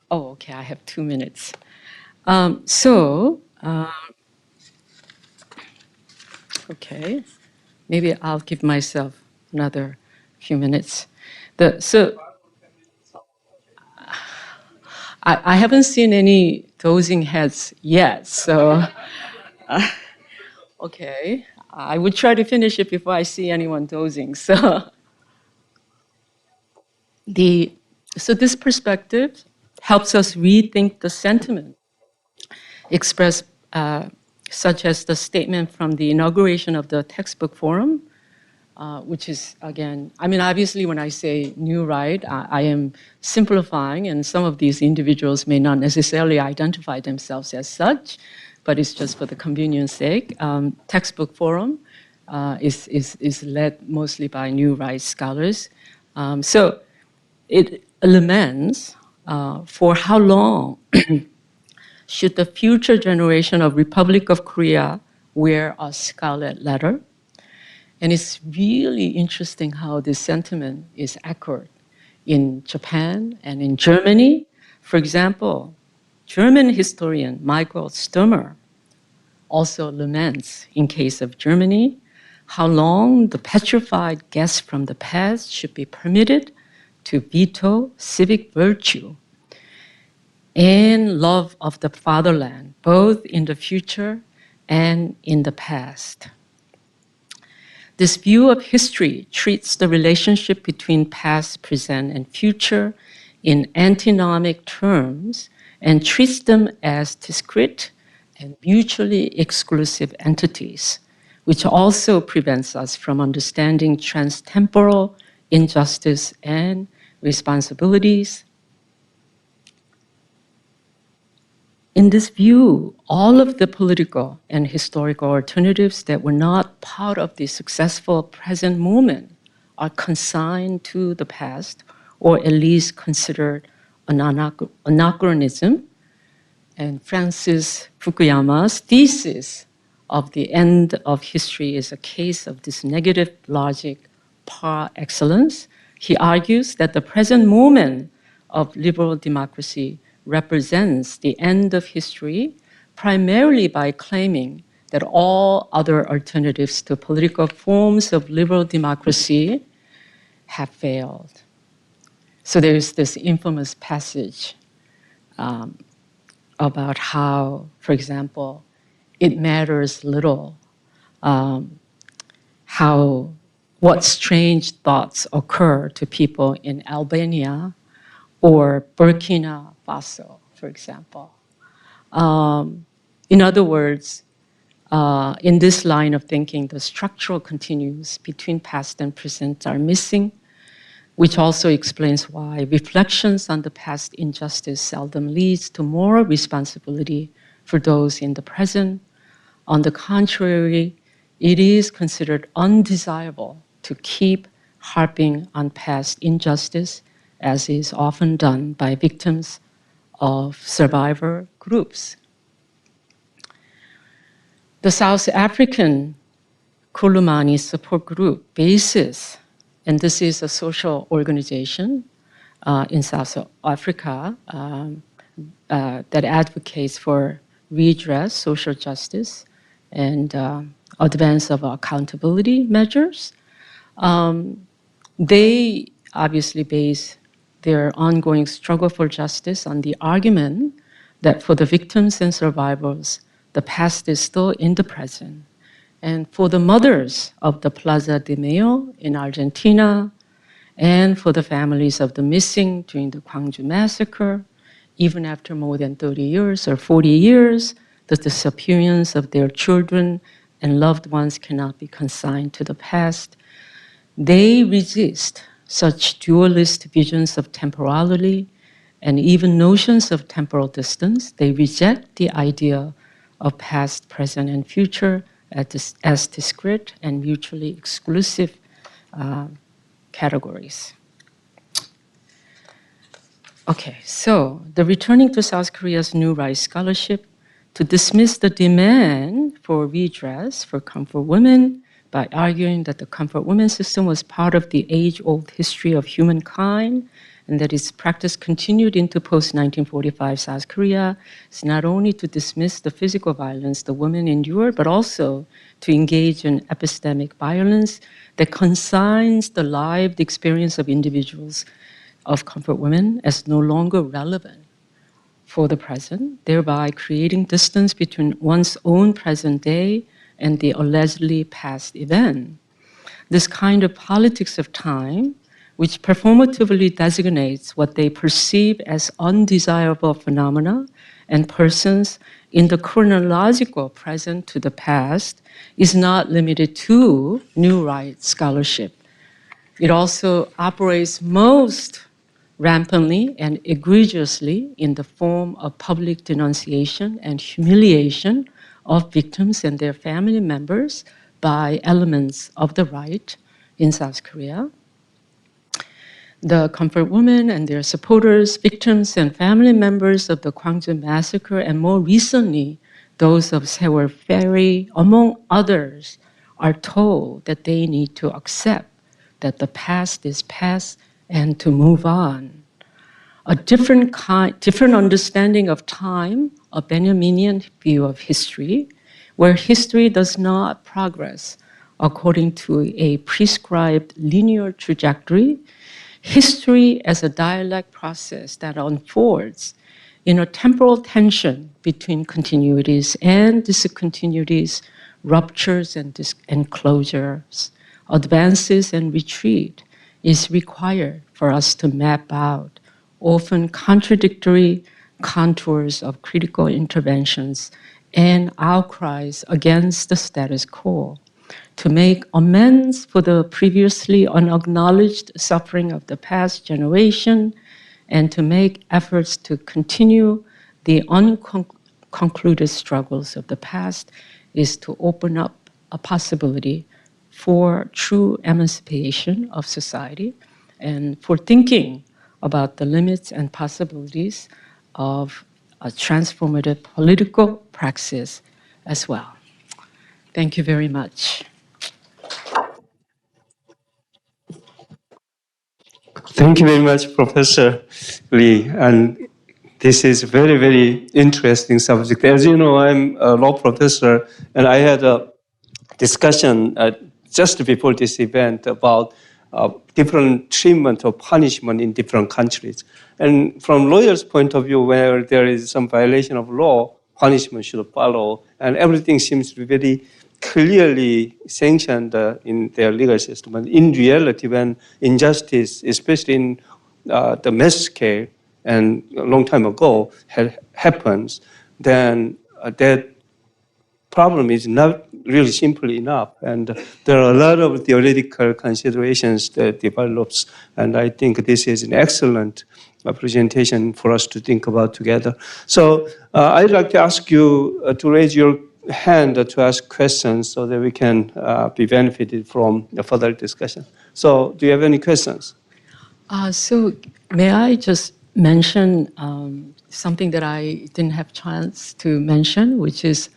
Oh, okay, I have 2 minutes. Okay, maybe I'll give myself another few minutes. I haven't seen any dozing heads yet, so okay. I would try to finish it before I see anyone dozing. So this perspective helps us rethink the sentiment expressed, such as the statement from the inauguration of the textbook forum, which is, again, I mean, obviously when I say new right, I am simplifying, and some of these individuals may not necessarily identify themselves as such, but it's just for the convenience sake. Textbook forum is led mostly by new rights scholars. So it laments for how long should the future generation of Republic of Korea wear a scarlet letter? And it's really interesting how this sentiment is echoed in Japan and in Germany. For example, German historian Michael Sturmer also laments, in case of Germany, how long the petrified guests from the past should be permitted to veto civic virtue and love of the fatherland, both in the future and in the past. This view of history treats the relationship between past, present, and future in antinomic terms and treats them as discrete and mutually exclusive entities, which also prevents us from understanding transtemporal injustice and responsibilities. In this view, all of the political and historical alternatives that were not part of the successful present moment are consigned to the past, or at least considered an anachronism. And Francis Fukuyama's thesis of the end of history is a case of this negative logic par excellence. He argues that the present moment of liberal democracy represents the end of history, primarily by claiming that all other alternatives to political forms of liberal democracy have failed. So there's this infamous passage about how, for example, it matters little what strange thoughts occur to people in Albania or Burkina Faso, for example. In other words, in this line of thinking, the structural continuums between past and present are missing, which also explains why reflections on the past injustice seldom leads to moral responsibility for those in the present. On the contrary, it is considered undesirable to keep harping on past injustice, as is often done by victims of survivor groups. The South African Khulumani support group, BASIS, and this is a social organization in South Africa that advocates for redress, social justice, and advance of accountability measures. They obviously base their ongoing struggle for justice on the argument that for the victims and survivors, the past is still in the present. And for the mothers of the Plaza de Mayo in Argentina, and for the families of the missing during the Gwangju massacre, even after more than 30 years or 40 years, the disappearance of their children and loved ones cannot be consigned to the past. They resist such dualist visions of temporality and even notions of temporal distance. They reject the idea of past, present, and future as discrete and mutually exclusive categories. Okay, so the returning to South Korea's New Rights Scholarship to dismiss the demand for redress for comfort women by arguing that the comfort women system was part of the age-old history of humankind and that its practice continued into post-1945 South Korea is not only to dismiss the physical violence the women endured, but also to engage in epistemic violence that consigns the lived experience of individuals of comfort women as no longer relevant for the present, thereby creating distance between one's own present day and the allegedly past event. This kind of politics of time, which performatively designates what they perceive as undesirable phenomena and persons in the chronological present to the past, is not limited to New Rights scholarship. It also operates most rampantly and egregiously in the form of public denunciation and humiliation of victims and their family members by elements of the right in South Korea. The comfort women and their supporters, victims and family members of the Gwangju massacre, and more recently, those of Sewol Ferry, among others, are told that they need to accept that the past is past and to move on. A different understanding of time, a Benjaminian view of history, where history does not progress according to a prescribed linear trajectory. History as a dialect process that unfolds in a temporal tension between continuities and discontinuities, ruptures and closures, advances and retreat is required for us to map out often contradictory contours of critical interventions and outcries against the status quo, to make amends for the previously unacknowledged suffering of the past generation, and to make efforts to continue the unconcluded struggles of the past is to open up a possibility for true emancipation of society and for thinking about the limits and possibilities of a transformative political praxis as well. Thank you very much. Thank you very much, Professor Lee. And this is very, very interesting subject. As you know, I'm a law professor, and I had a discussion just before this event about different treatment or punishment in different countries. And from lawyers' point of view, where there is some violation of law, punishment should follow, and everything seems to be very clearly sanctioned in their legal system. And in reality, when injustice, especially in the mass scale, and a long time ago happens, then that problem is not really simple enough. And there are a lot of theoretical considerations that develops. And I think this is an excellent presentation for us to think about together. So I'd like to ask you to raise your hand to ask questions so that we can be benefited from the further discussion. So do you have any questions? So may I just mention something that I didn't have chance to mention, which is,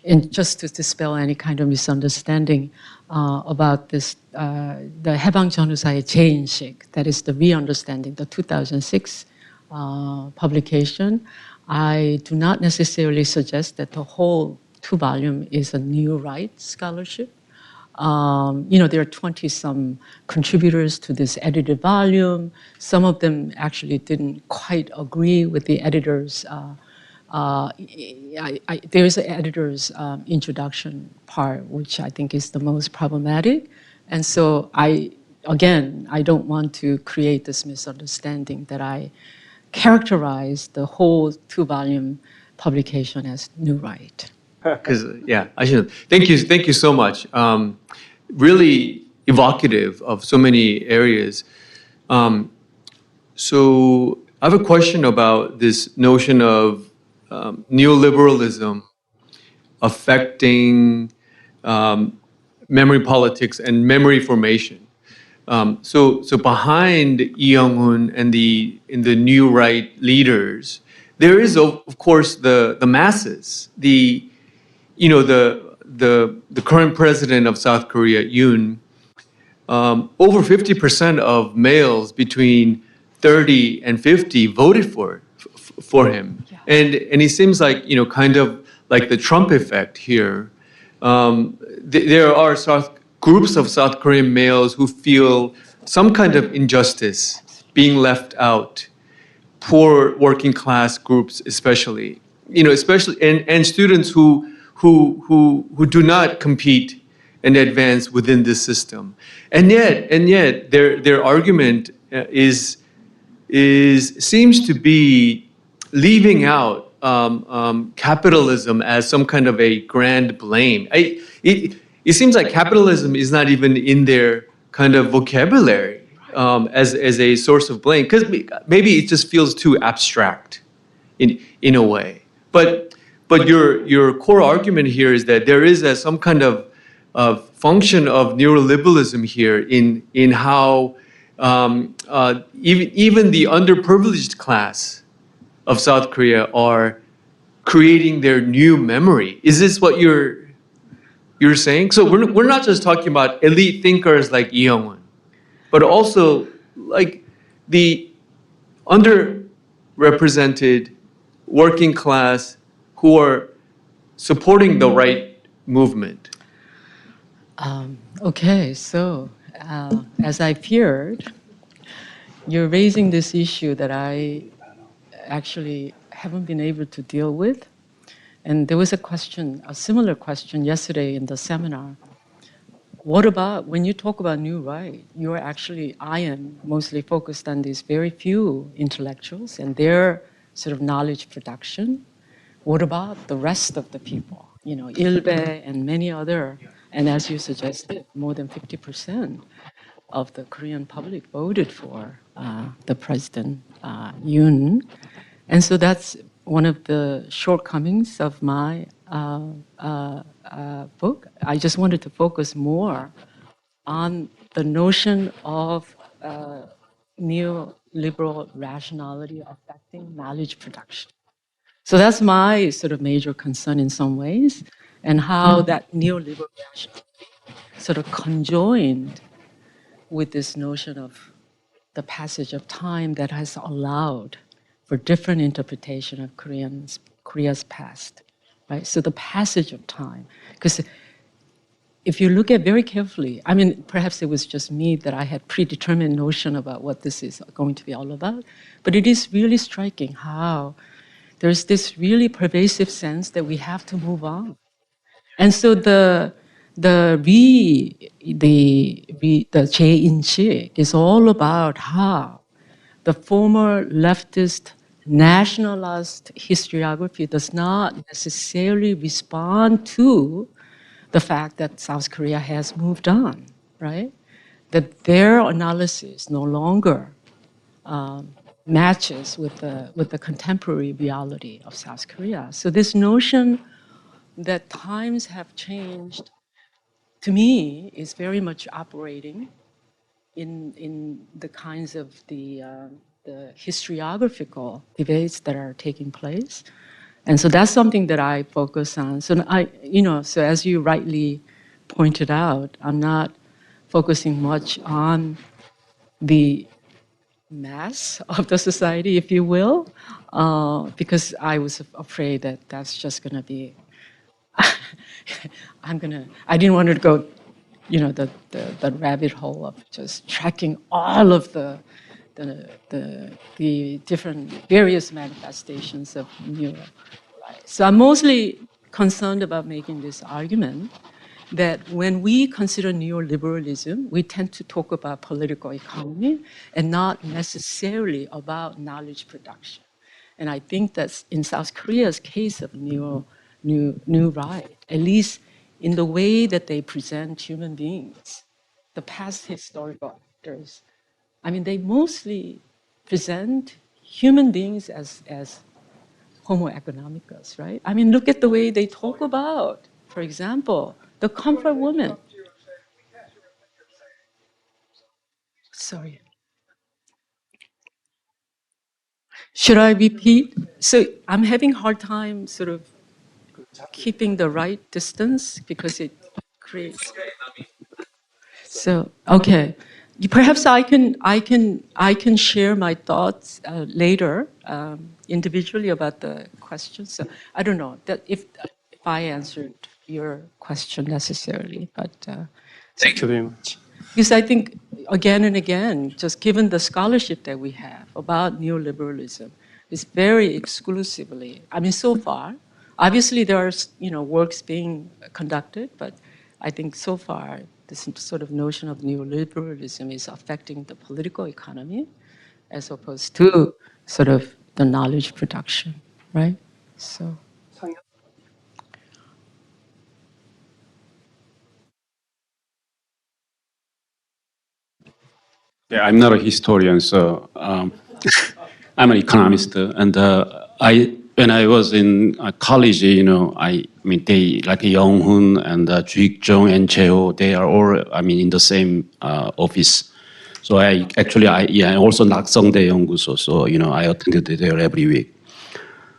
and just to dispel any kind of misunderstanding about this, the 해방 전후사의 재인식, that is the re-understanding, the 2006 publication. I do not necessarily suggest that the whole 2-volume is a new right scholarship. There are 20-some contributors to this edited volume. Some of them actually didn't quite agree with the editor's there is an editor's introduction part, which I think is the most problematic. And so I don't want to create this misunderstanding that I characterize the whole 2-volume publication as new right. Because I should. Thank you so much. Really evocative of so many areas. So I have a question about this notion of neoliberalism affecting memory politics and memory formation. So behind Lee Young-hoon and the new right leaders, there is of course the masses. The current president of South Korea, Yoon, over 50% of males between 30 and 50 voted for him. And it seems like, kind of like the Trump effect here. There are groups of South Korean males who feel some kind of injustice being left out, poor working class groups especially, and students who do not compete and advance within this system. And yet their argument seems to be leaving out capitalism as some kind of a grand blame. It seems like capitalism is not even in their kind of vocabulary as a source of blame, because maybe it just feels too abstract in a way. But But your core argument here is that there is some kind of function of neoliberalism here in how even the underprivileged class of South Korea are creating their new memory. Is this what you're saying? So we're not just talking about elite thinkers like Lee Young-won, but also like the underrepresented working class who are supporting the right movement. Okay, so as I feared, you're raising this issue that I actually haven't been able to deal with. And there was a question, a similar question yesterday in the seminar. What about when you talk about new right? I am mostly focused on these very few intellectuals and their sort of knowledge production. What about the rest of the people? You know, Ilbe and many other, and as you suggested, more than 50% of the Korean public voted for the President Yoon. And so that's one of the shortcomings of my book. I just wanted to focus more on the notion of neoliberal rationality affecting knowledge production. So that's my sort of major concern in some ways, and how that neoliberal rationality sort of conjoined with this notion of the passage of time that has allowed for different interpretation of Korea's past, right? So the passage of time, because if you look at very carefully, I mean, perhaps it was just me that I had predetermined notion about what this is going to be all about, but it is really striking how there's this really pervasive sense that we have to move on. And so the Jae-in-sik is all about how the former leftist nationalist historiography does not necessarily respond to the fact that South Korea has moved on, right? That their analysis no longer matches with the contemporary reality of South Korea. So this notion that times have changed, to me, is very much operating in the kinds of the historiographical debates that are taking place. And so that's something that I focus on. So so as you rightly pointed out, I'm not focusing much on the mass of the society, if you will, because I was afraid that that's just going to be. I didn't want to go, the rabbit hole of just tracking all of the different various manifestations of neuro. So I'm mostly concerned about making this argument that when we consider neoliberalism, we tend to talk about political economy and not necessarily about knowledge production. And I think that's in South Korea's case of new right, at least in the way that they present human beings, the past historical actors, I mean, they mostly present human beings as Homo economicus, right? I mean, look at the way they talk about, for example, the comfort woman. Sorry. Should I repeat? So I'm having a hard time sort of keeping the right distance because it creates. So okay, perhaps I can share my thoughts later individually about the question. So I don't know that if I answered your question necessarily, but Thank you very much. because I think again and again, just given the scholarship that we have about neoliberalism, it's very exclusively. I mean, so far, obviously there are works being conducted, but I think so far this sort of notion of neoliberalism is affecting the political economy, as opposed to sort of the knowledge production, right? So. Yeah, I'm not a historian, so I'm an economist, and when I was in college, I mean, they like Young Hoon and Juik Jung and Cheo, they are all, I mean, in the same office. So I also Naksongdae 연구소, so I attended there every week.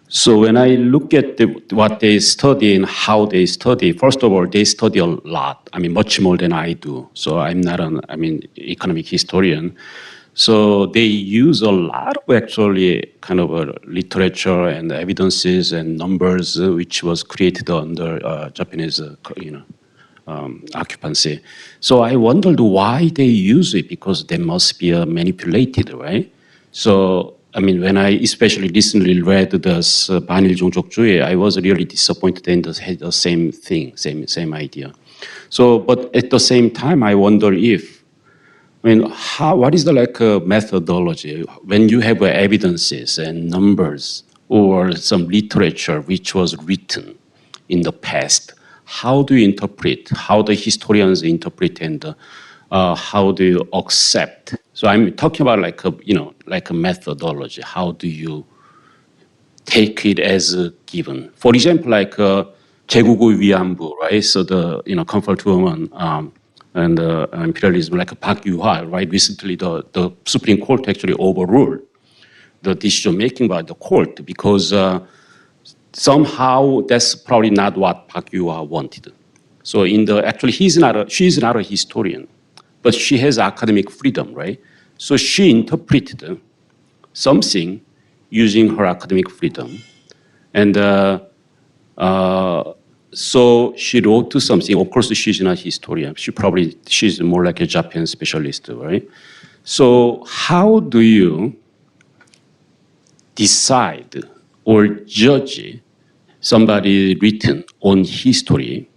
So when I look at what they study and how they study, first of all, they study a lot. I mean, much more than I do. So I'm not an, economic historian. So they use a lot of actually kind of literature and evidences and numbers, which was created under Japanese, occupancy. So I wondered why they use it, because they must be manipulated, right? So I mean, when I especially recently read this 반일 종족주의, I was really disappointed in the same thing, same idea. So, but at the same time, I wonder if, what is the methodology when you have evidences and numbers or some literature which was written in the past? How do you interpret? How the historians interpret and how do you accept? So I'm talking about like a methodology. How do you take it as a given? For example, like 제국의 위안부, right? So the comfort woman and imperialism, like Park Yu-hwa, right? Recently, the Supreme Court actually overruled the decision making by the court because somehow that's probably not what Park Yu-hwa wanted. So she's not a historian, but she has academic freedom, right? So she interpreted something using her academic freedom. And so she wrote to something. Of course, she's not a historian. She's more like a Japan specialist, right? So how do you decide or judge somebody written on history,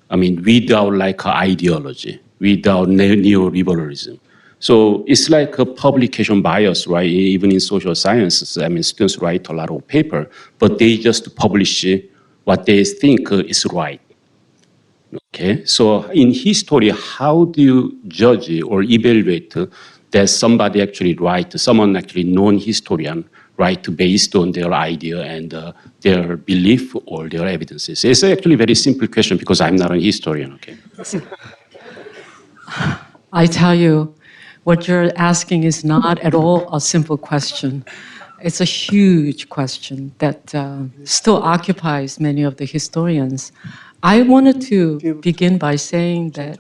without like ideology, without neoliberalism? So it's like a publication bias, right? Even in social sciences, students write a lot of paper, but they just publish what they think is right. Okay, so in history, how do you judge or evaluate that somebody actually someone actually non-historian write based on their idea and their belief or their evidences? It's actually a very simple question because I'm not a historian, okay? I tell you, what you're asking is not at all a simple question. It's a huge question that still occupies many of the historians. I wanted to begin by saying that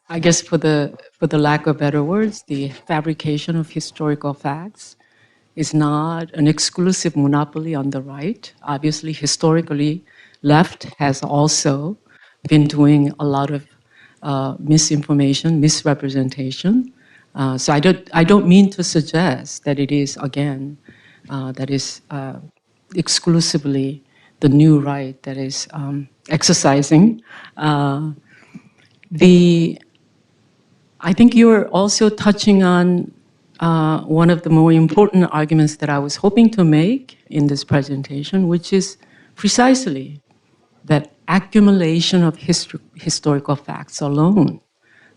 I guess for the lack of better words, the fabrication of historical facts is not an exclusive monopoly on the right. Obviously, historically, left has also been doing a lot of misinformation, misrepresentation. So I don't mean to suggest that it is, again, that is exclusively the new right that is exercising. I think you are also touching on one of the more important arguments that I was hoping to make in this presentation, which is precisely that accumulation of historical facts alone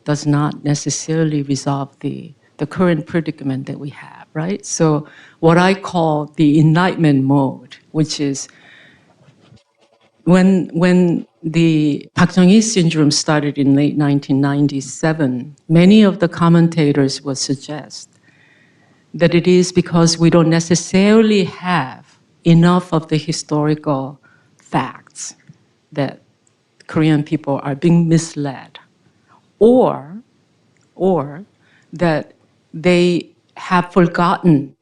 does not necessarily resolve the current predicament that we have, right? So what I call the enlightenment mode, which is when the Park Chung-hee syndrome started in late 1997, many of the commentators would suggest that it is because we don't necessarily have enough of the historical facts that Korean people are being misled, or that they have forgotten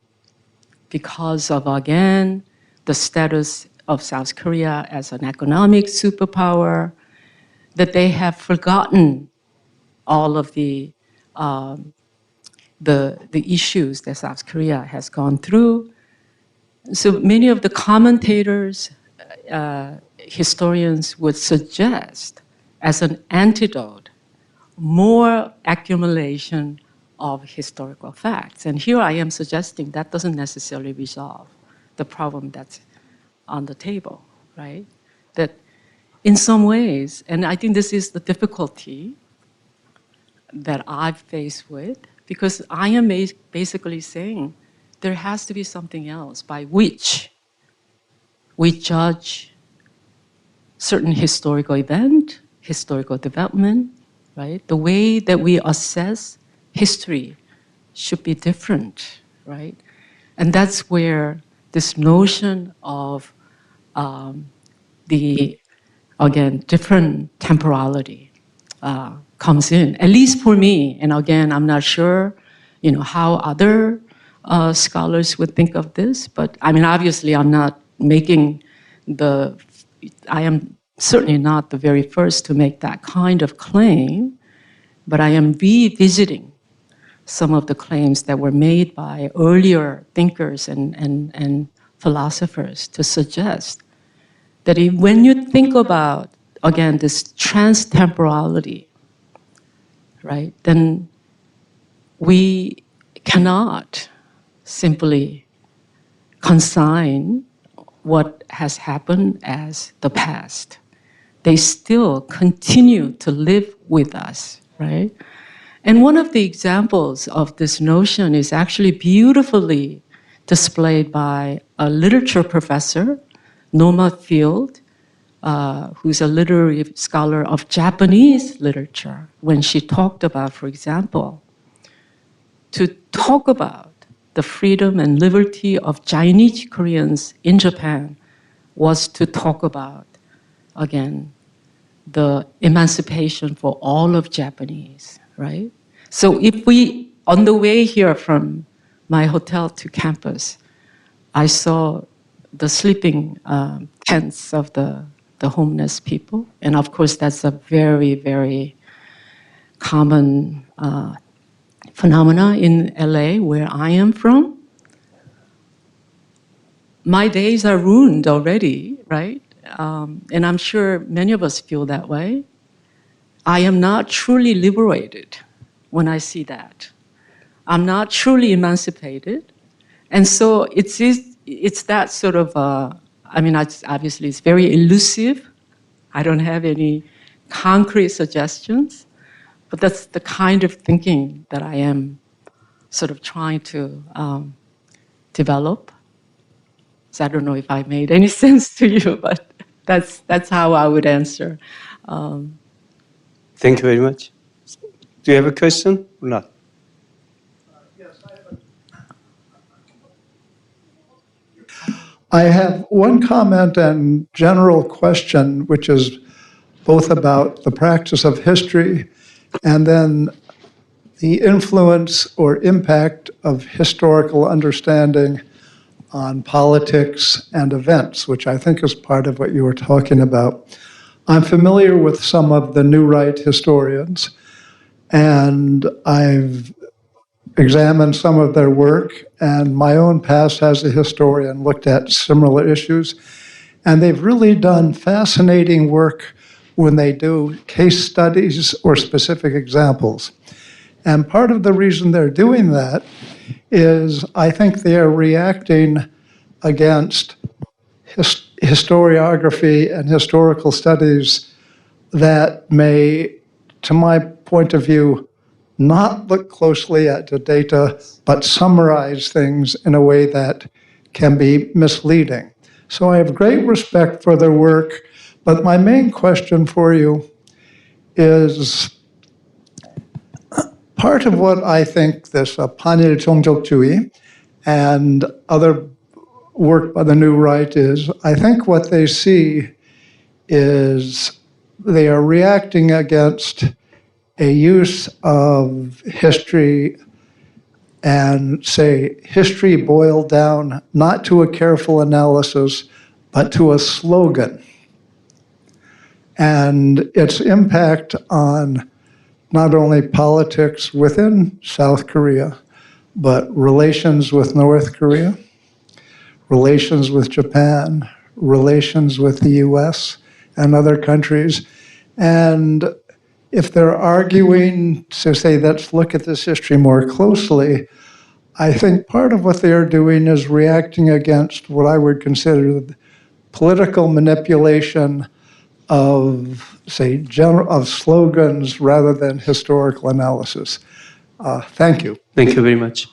because of, again, the status of South Korea as an economic superpower, that they have forgotten all of the issues that South Korea has gone through. So many of the commentators, historians would suggest as an antidote more accumulation of historical facts. And here I am suggesting that doesn't necessarily resolve the problem that's on the table, right? That in some ways, and I think this is the difficulty that I've faced with, because I am basically saying there has to be something else by which we judge certain historical event, historical development, right? The way that we assess history should be different, right? And that's where this notion of the, again, different temporality comes in, at least for me. And again, I'm not sure, how other scholars would think of this, but I mean, obviously I'm not I am certainly not the very first to make that kind of claim, but I am revisiting some of the claims that were made by earlier thinkers and philosophers to suggest that when you think about, again, this transtemporality, right, then we cannot simply consign what has happened as the past. They still continue to live with us, right? And one of the examples of this notion is actually beautifully displayed by a literature professor, Noma Field, who's a literary scholar of Japanese literature, when she talked about, for example, to talk about the freedom and liberty of Chinese Koreans in Japan was to talk about, again, the emancipation for all of Japanese, right? So if we, on the way here from my hotel to campus, I saw the sleeping tents of the homeless people. And of course, that's a very, very common phenomena in LA, where I am from. My days are ruined already, right? And I'm sure many of us feel that way. I am not truly liberated when I see that. I'm not truly emancipated. And so it's that sort of, obviously it's very elusive. I don't have any concrete suggestions, but that's the kind of thinking that I am sort of trying to develop. So I don't know if I made any sense to you, but that's how I would answer. Thank you very much. Do you have a question or not? I have one comment and general question, which is both about the practice of history and then the influence or impact of historical understanding on politics and events, which I think is part of what you were talking about. I'm familiar with some of the New Right historians, and I've examined some of their work, and my own past as a historian looked at similar issues. And they've really done fascinating work when they do case studies or specific examples. And part of the reason they're doing that is I think they are reacting against historiography and historical studies that may, to my point of view, not look closely at the data, but summarize things in a way that can be misleading. So I have great respect for their work, but my main question for you is part of what I think this Panil Chongjokjui and other work by the New Right is, I think what they see is they are reacting against a use of history and say history boiled down not to a careful analysis, but to a slogan. And its impact on not only politics within South Korea, but relations with North Korea, relations with Japan, relations with the US and other countries. And if they're arguing to say, let's look at this history more closely, I think part of what they're doing is reacting against what I would consider political manipulation of, say, of slogans rather than historical analysis. Thank you. Thank you very much.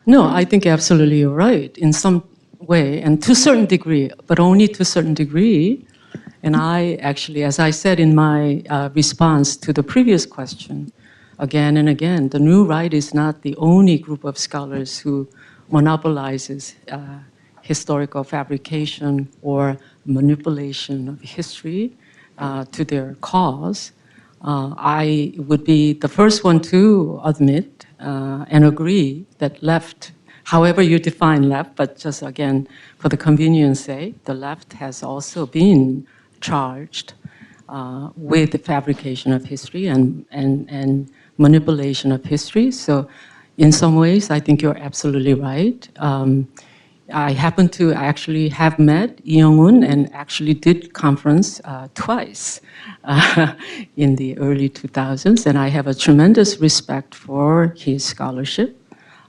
No, I think absolutely you're right in some way, and to a certain degree, but only to a certain degree. And I actually, as I said in my response to the previous question, again and again, the New Right is not the only group of scholars who monopolizes historical fabrication or manipulation of history to their cause. I would be the first one to admit and agree that left, however you define left, but just again, for the convenience sake, the left has also been charged with the fabrication of history and manipulation of history. So in some ways, I think you're absolutely right. I happen to actually have met Lee Young-un and actually did conference twice in the early 2000s, and I have a tremendous respect for his scholarship.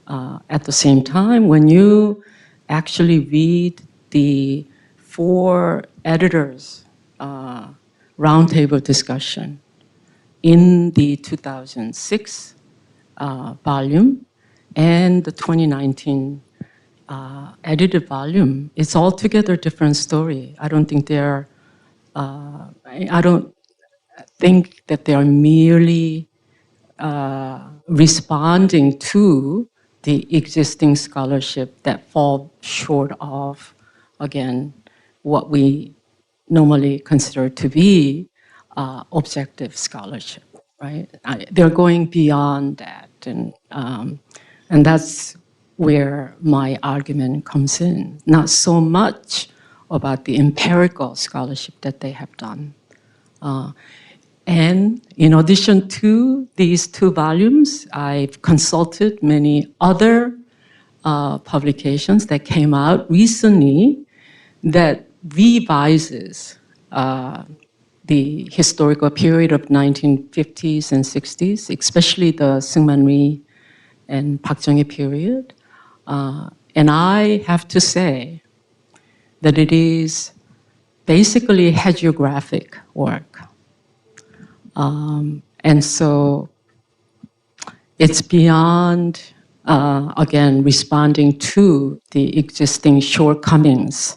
At the same time, when you actually read the 4 editors' roundtable discussion in the 2006 volume and the 2019 edited volume, it's altogether different story. I don't think they're, I don't think that they are merely responding to the existing scholarship that fall short of, again, what we normally consider to be objective scholarship, right? They're going beyond that, and that's where my argument comes in. Not so much about the empirical scholarship that they have done. And in addition to these 2 volumes, I've consulted many other publications that came out recently that revises the historical period of 1950s and 60s, especially the Syngman Rhee and Park Chung-hee period. And I have to say that it is basically hagiographic work. And so it's beyond, again, responding to the existing shortcomings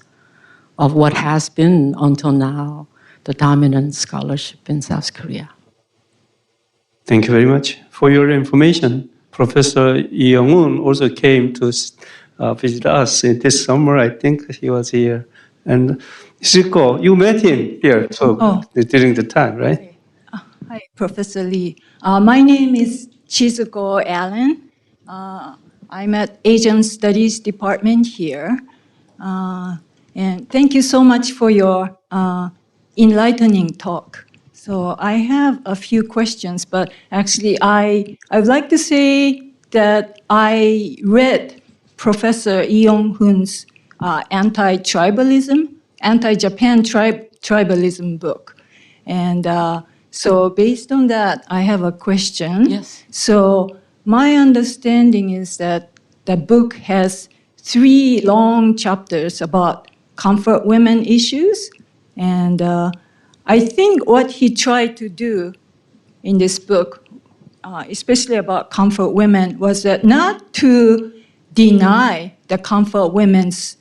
of what has been until now the dominant scholarship in South Korea. Thank you very much. For your information, Professor Lee Young-un also came to visit us this summer. I think he was here. And Shiko, you met him here too during the time, right? Hi, Professor Lee. My name is Chizuko Allen. I'm at Asian Studies Department here. And thank you so much for your enlightening talk. So I have a few questions, but actually I would like to say that I read Professor Lee Young-hun's anti-tribalism, anti-Japan tribalism book. And so based on that, I have a question. Yes. So my understanding is that the book has 3 long chapters about comfort women issues. And I think what he tried to do in this book, especially about comfort women, was that not to deny the comfort women's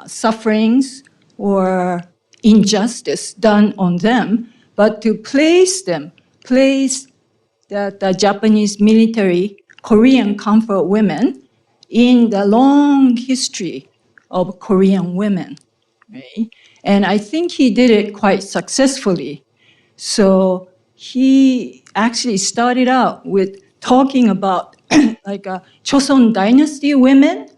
sufferings or injustice done on them, but to place the Japanese military, Korean comfort women in the long history of Korean women, right? And I think he did it quite successfully. So he actually started out with talking about like Choson dynasty women,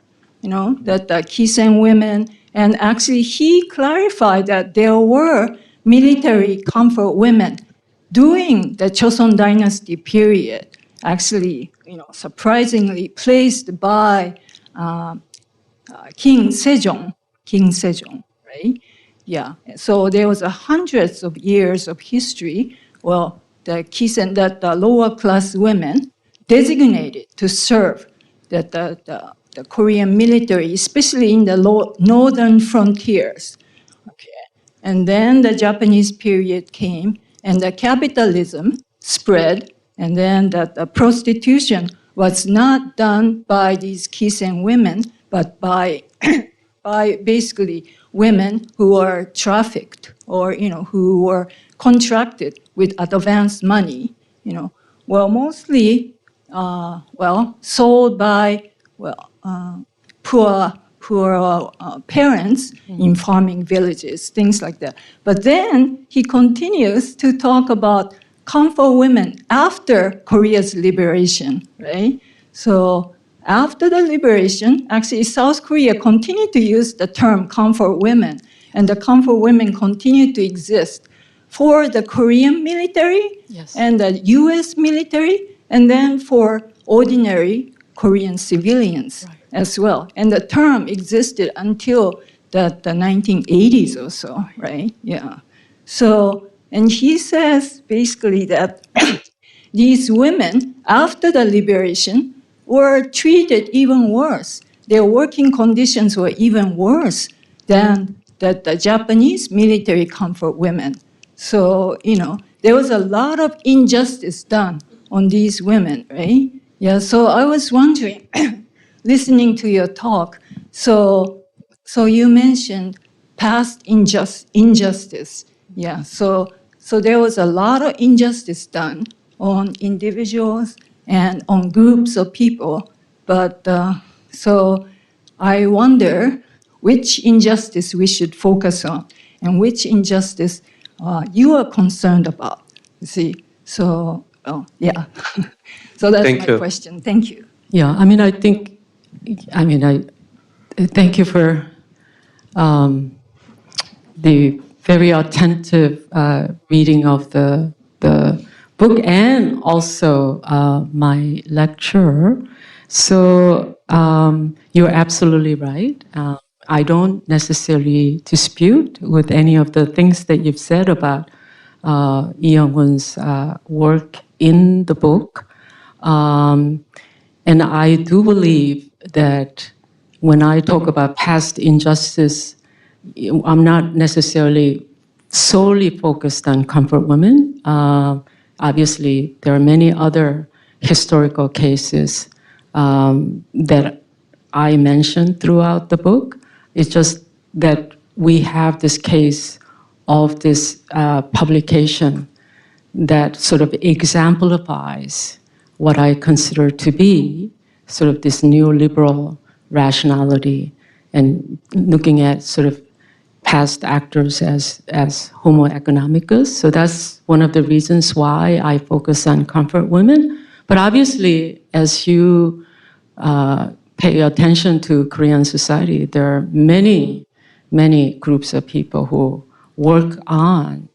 that the Kisen women, and actually he clarified that there were military comfort women during the Choson dynasty period, actually, surprisingly placed by King Sejong, right? Yeah, so there was hundreds of years of history. Well, the Kisen, that the lower class women designated to serve the Korean military, especially in the northern frontiers. Okay, and then the Japanese period came, and the capitalism spread and then that the prostitution was not done by these kissing women, but by by basically women who are trafficked or who were contracted with advance money, well, mostly sold by poor parents in farming villages, things like that. But then he continues to talk about comfort women after Korea's liberation, right? So after the liberation, actually South Korea continued to use the term comfort women, and the comfort women continued to exist for the Korean military and the US military, and then for ordinary Korean civilians as well. And the term existed until the 1980s or so, right? Yeah. So, and he says basically that these women, after the liberation, were treated even worse. Their working conditions were even worse than the Japanese military comfort women. So, there was a lot of injustice done on these women, right? Yeah, so I was wondering, listening to your talk, so you mentioned past injustice. Yeah, so there was a lot of injustice done on individuals and on groups of people. But so I wonder which injustice we should focus on and which injustice you are concerned about. You see, so yeah. So that's Thank my you. question. Thank you. Yeah, I thank you for the very attentive reading of the book and also my lecture. So you're absolutely right. I don't necessarily dispute with any of the things that you've said about Lee Young-won's work in the book. And I do believe that when I talk about past injustice, I'm not necessarily solely focused on comfort women. Obviously, there are many other historical cases that I mentioned throughout the book. It's just that we have this case of this publication that sort of exemplifies what I consider to be sort of this neoliberal rationality and looking at sort of past actors as homo economicus. So that's one of the reasons why I focus on comfort women. But obviously, as you pay attention to Korean society, there are many, many groups of people who work on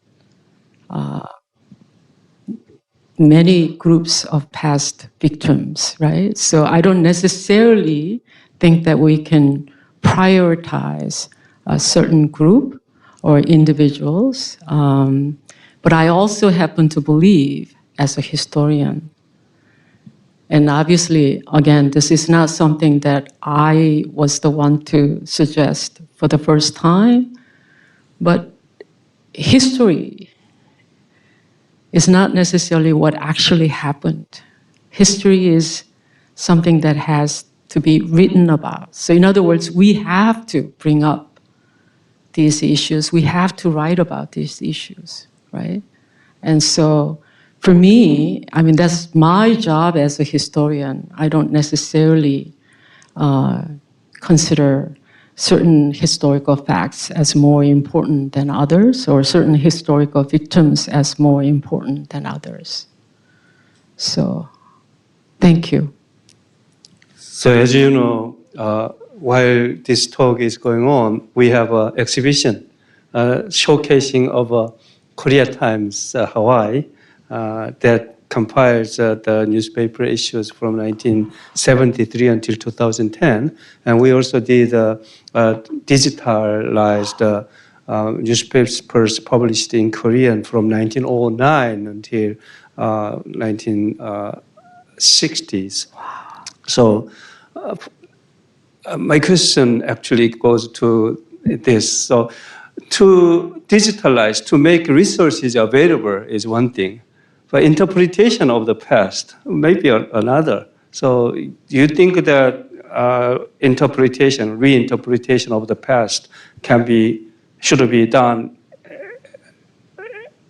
many groups of past victims, right? So I don't necessarily think that we can prioritize a certain group or individuals. But I also happen to believe, as a historian, and obviously, again, this is not something that I was the one to suggest for the first time, but history is not necessarily what actually happened. History is something that has to be written about. So in other words, we have to bring up these issues. We have to write about these issues, right? And so for me, that's my job as a historian. I don't necessarily consider certain historical facts as more important than others, or certain historical victims as more important than others. So, thank you. So as you know, while this talk is going on, we have an exhibition showcasing of Korea Times Hawaii that compiles the newspaper issues from 1973 until 2010. And we also did digitalized newspapers published in Korean from 1909 until 1960s. So my question actually goes to this. So to digitalize, to make resources available is one thing. but interpretation of the past may be another. So do you think that reinterpretation of the past should be done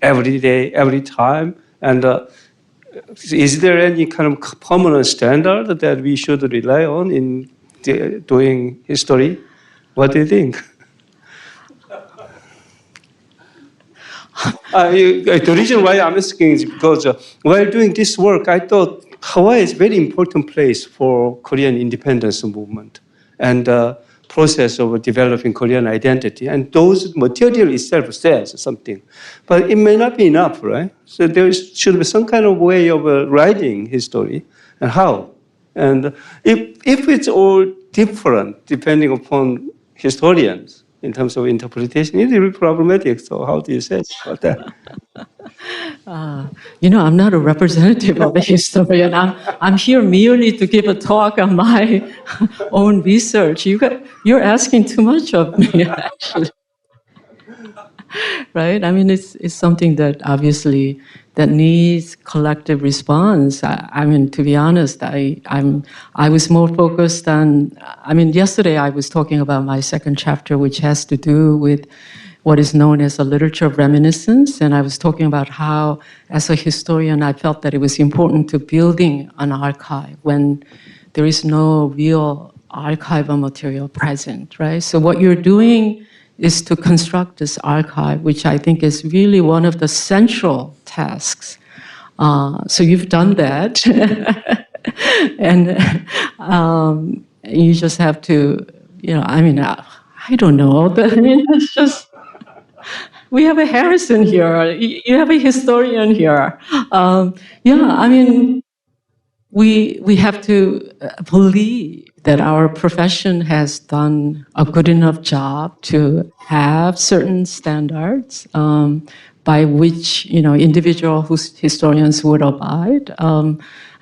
every day, every time? And is there any kind of permanent standard that we should rely on in doing history? What do you think? The reason why I'm asking is because while doing this work, I thought Hawaii is a very important place for Korean independence movement and the process of developing Korean identity. And those material itself says something. But it may not be enough, right? So there should be some kind of way of writing history, and how. And if it's all different, depending upon historians, in terms of interpretation, it's really problematic. So how do you say about that? I'm not a representative of a historian. I'm here merely to give a talk on my own research. You're asking too much of me, actually. Right? I mean, it's something that obviously that needs collective response. I mean, to be honest, I was more focused on. I mean, yesterday I was talking about my second chapter, which has to do with what is known as a literature of reminiscence, and I was talking about how, as a historian, I felt that it was important to building an archive when there is no real archival material present, right? So what you're doing is to construct this archive, which I think is really one of the central tasks. So you've done that, and you just have to, I don't know, but I mean, it's just, we have a Harrison here, you have a historian here. We have to believe that our profession has done a good enough job to have certain standards by which individual historians would abide.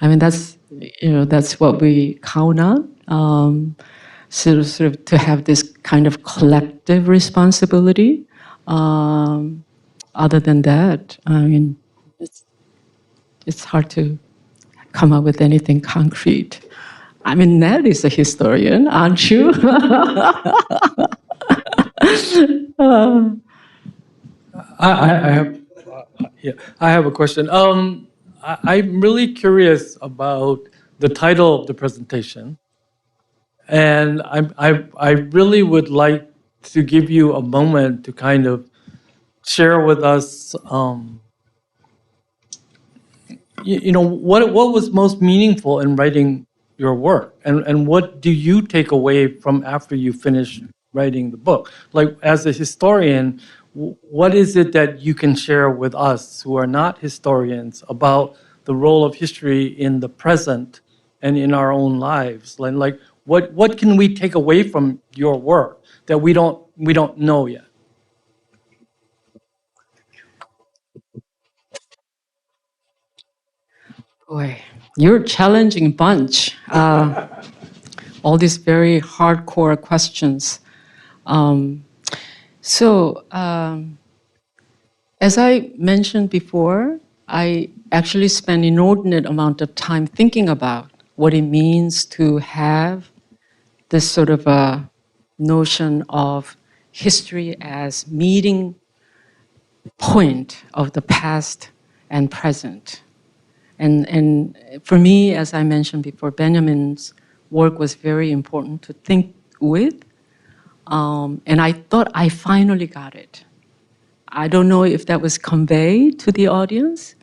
That's what we count on. Sort of to have this kind of collective responsibility. Other than that, I mean, it's hard to come up with anything concrete. I mean, Ned is a historian, aren't you? I have a question. I'm really curious about the title of the presentation, and I really would like to give you a moment to kind of share with us, what was most meaningful in writing your work, and what do you take away from after you finish writing the book? Like, as a historian, what is it that you can share with us who are not historians about the role of history in the present and in our own lives? Like what can we take away from your work that we don't know yet? Boy, you're a challenging bunch. All these very hardcore questions. As I mentioned before, I actually spent an inordinate amount of time thinking about what it means to have this sort of a notion of history as meeting point of the past and present. And for me, as I mentioned before, Benjamin's work was very important to think with. And I thought I finally got it. I don't know if that was conveyed to the audience.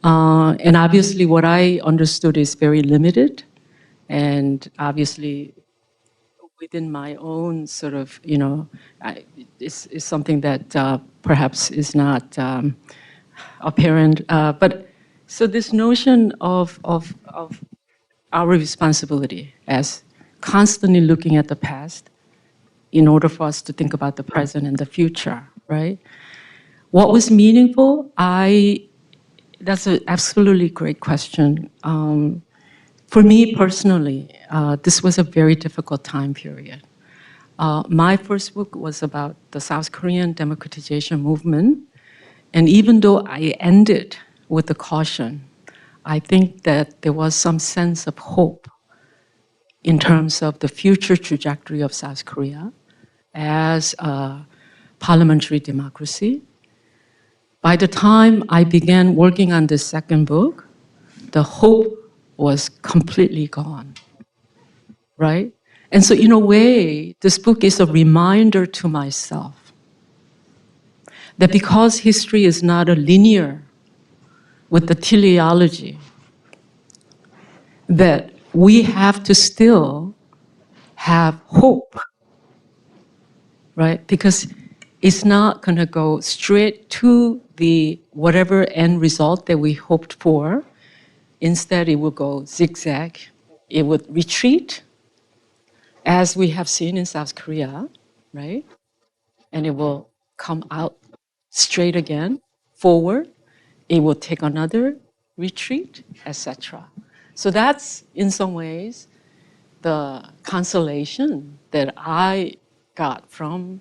And obviously what I understood is very limited. And obviously within my own sort of, it's something that perhaps is not apparent. But so this notion of our responsibility as constantly looking at the past in order for us to think about the present and the future, right? What was meaningful? That's an absolutely great question. For me personally, this was a very difficult time period. My first book was about the South Korean democratization movement. And even though I ended with the caution. I think that there was some sense of hope in terms of the future trajectory of South Korea as a parliamentary democracy. By the time I began working on this second book, the hope was completely gone, right? And so in a way, this book is a reminder to myself that because history is not a linear with the teleology, that we have to still have hope, right? Because it's not going to go straight to the whatever end result that we hoped for. Instead, it will go zigzag. It would retreat, as we have seen in South Korea, right? And it will come out straight again, forward. It will take another retreat, etc. So that's, in some ways, the consolation that I got from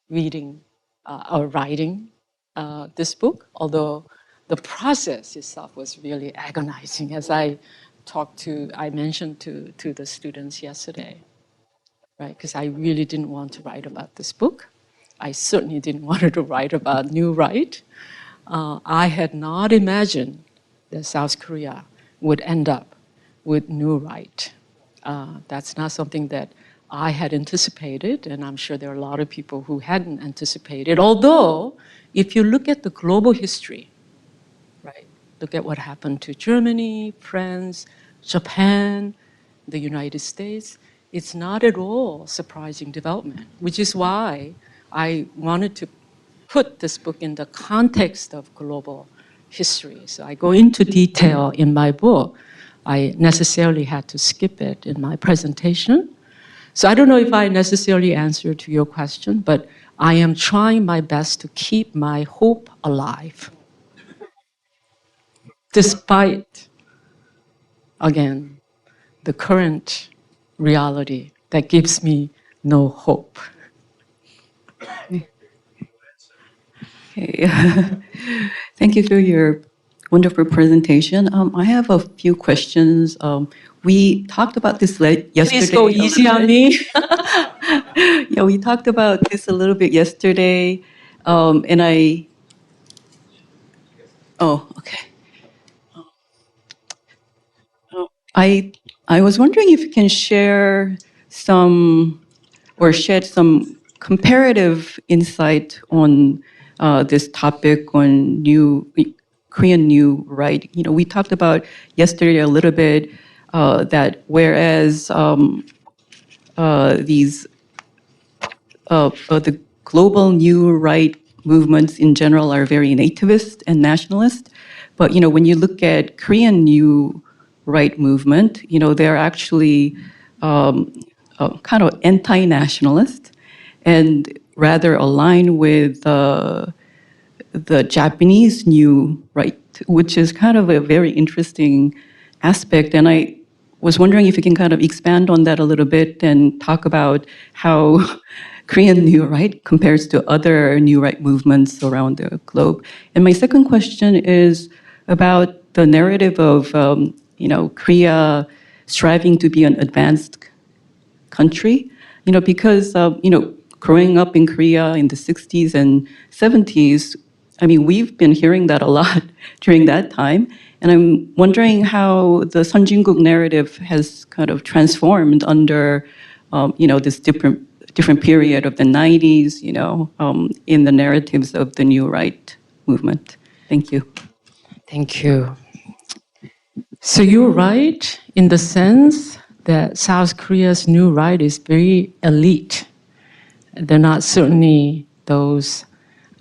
reading or writing this book, although the process itself was really agonizing, as I mentioned to the students yesterday, right? Because I really didn't want to write about this book. I certainly didn't want to write about New Right. I had not imagined that South Korea would end up with New Right. That's not something that I had anticipated, and I'm sure there are a lot of people who hadn't anticipated. Although, if you look at the global history, right, look at what happened to Germany, France, Japan, the United States, it's not at all surprising development, which is why I wanted to put this book in the context of global history. So I go into detail in my book. I necessarily had to skip it in my presentation. So I don't know if I necessarily answered to your question, but I am trying my best to keep my hope alive, despite, again, the current reality that gives me no hope. Okay. Thank you for your wonderful presentation. I have a few questions. We talked about this yesterday. Please go easy on me. Yeah, we talked about this a little bit yesterday, oh, okay. I was wondering if you can share some or shed some comparative insight on this topic on Korean New Right. You know, we talked about yesterday a little bit that whereas the global New Right movements in general are very nativist and nationalist, but you know, when you look at Korean New Right movement, you know, they're actually kind of anti-nationalist and rather aligned with the Japanese New Right, which is kind of a very interesting aspect. And I was wondering if you can kind of expand on that a little bit and talk about how Korean New Right compares to other New Right movements around the globe. And my second question is about the narrative of you know, Korea striving to be an advanced country, you know, because you know, growing up in Korea in the 60s and 70s, I mean, we've been hearing that a lot during that time. And I'm wondering how the Sunjin국 narrative has kind of transformed under, you know, this different period of the 90s, you know, in the narratives of the New Right movement. Thank you. Thank you. So you're right in the sense that South Korea's New Right is very elite. They're not certainly those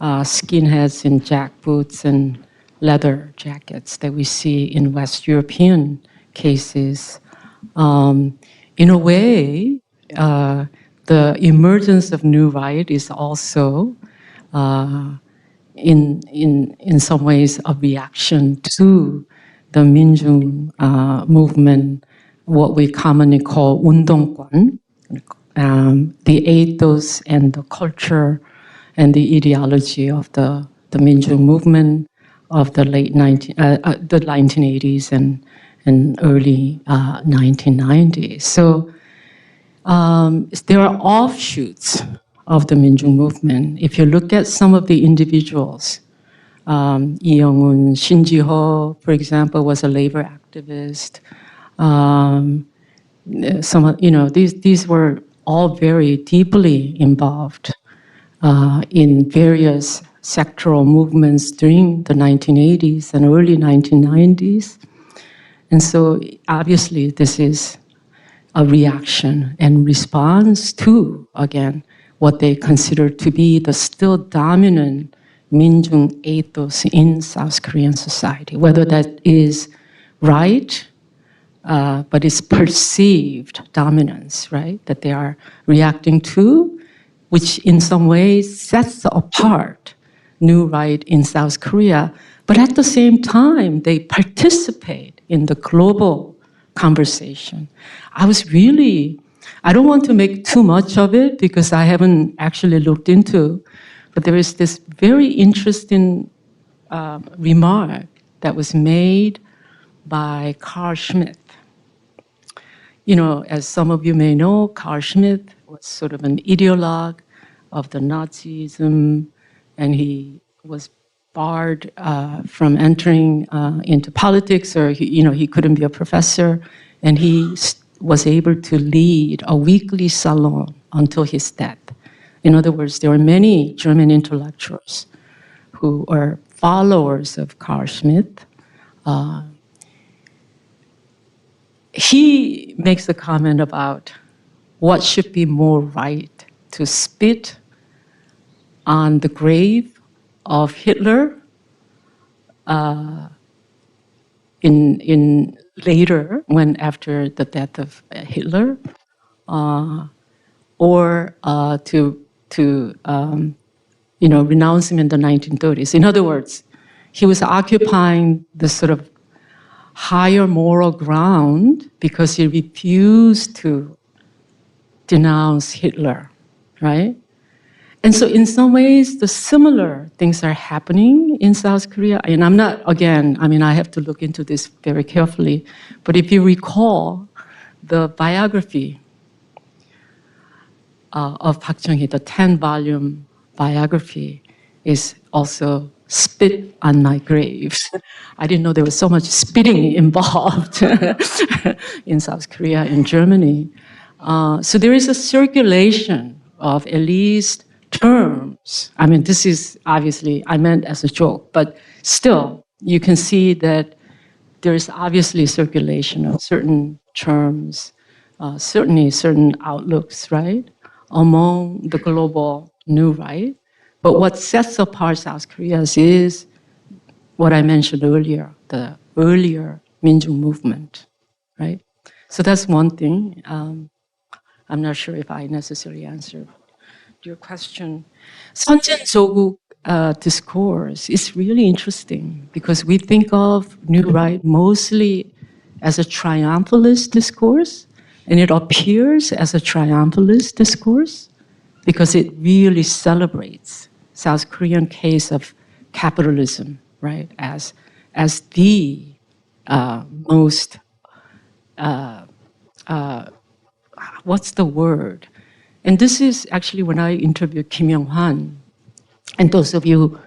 skinheads in jackboots and leather jackets that we see in West European cases. In a way, the emergence of New Right is also, in some ways, a reaction to the Minjung movement, what we commonly call 운동권, the ethos and the culture and the ideology of the Minjung movement of the late the 1980s and early 1990s. So there are offshoots of the Minjung movement. If you look at some of the individuals, Lee Young-un, Shin Ji-ho, for example, was a labor activist. These were all very deeply involved in various sectoral movements during the 1980s and early 1990s. And so obviously this is a reaction and response to, again, what they consider to be the still dominant Minjung ethos in South Korean society, whether that is right, but it's perceived dominance, right, that they are reacting to, which in some ways sets apart New Right in South Korea. But at the same time, they participate in the global conversation. I don't want to make too much of it because I haven't actually looked into, but there is this very interesting remark that was made by Carl Schmitt. You know, as some of you may know, Carl Schmitt was sort of an ideologue of the Nazism, and he was barred from entering into politics, or he couldn't be a professor, and he was able to lead a weekly salon until his death. In other words, there were many German intellectuals who are followers of Carl Schmitt. He makes a comment about what should be more right, to spit on the grave of Hitler in later, when after the death of Hitler, or to renounce him in the 1930s. In other words, he was occupying this sort of higher moral ground because he refused to denounce Hitler, right? And so in some ways, the similar things are happening in South Korea. And I'm not, again, I have to look into this very carefully. But if you recall, the biography of Park Chung-hee, the 10-volume biography, is also Spit on My Grave. I didn't know there was so much spitting involved in South Korea and Germany. So there is a circulation of at least terms. This is obviously, I meant as a joke, but still, you can see that there is obviously circulation of certain terms, certainly certain outlooks, right, among the global New Right. But what sets apart South Korea is what I mentioned earlier, the earlier Minjung movement, right? So that's one thing. I'm not sure if I necessarily answered your question. 선진조국 discourse is really interesting because we think of New Right mostly as a triumphalist discourse, and it appears as a triumphalist discourse because it really celebrates South Korean case of capitalism, right, as the most, what's the word? And this is actually when I interviewed Kim Young-hwan. And those of you,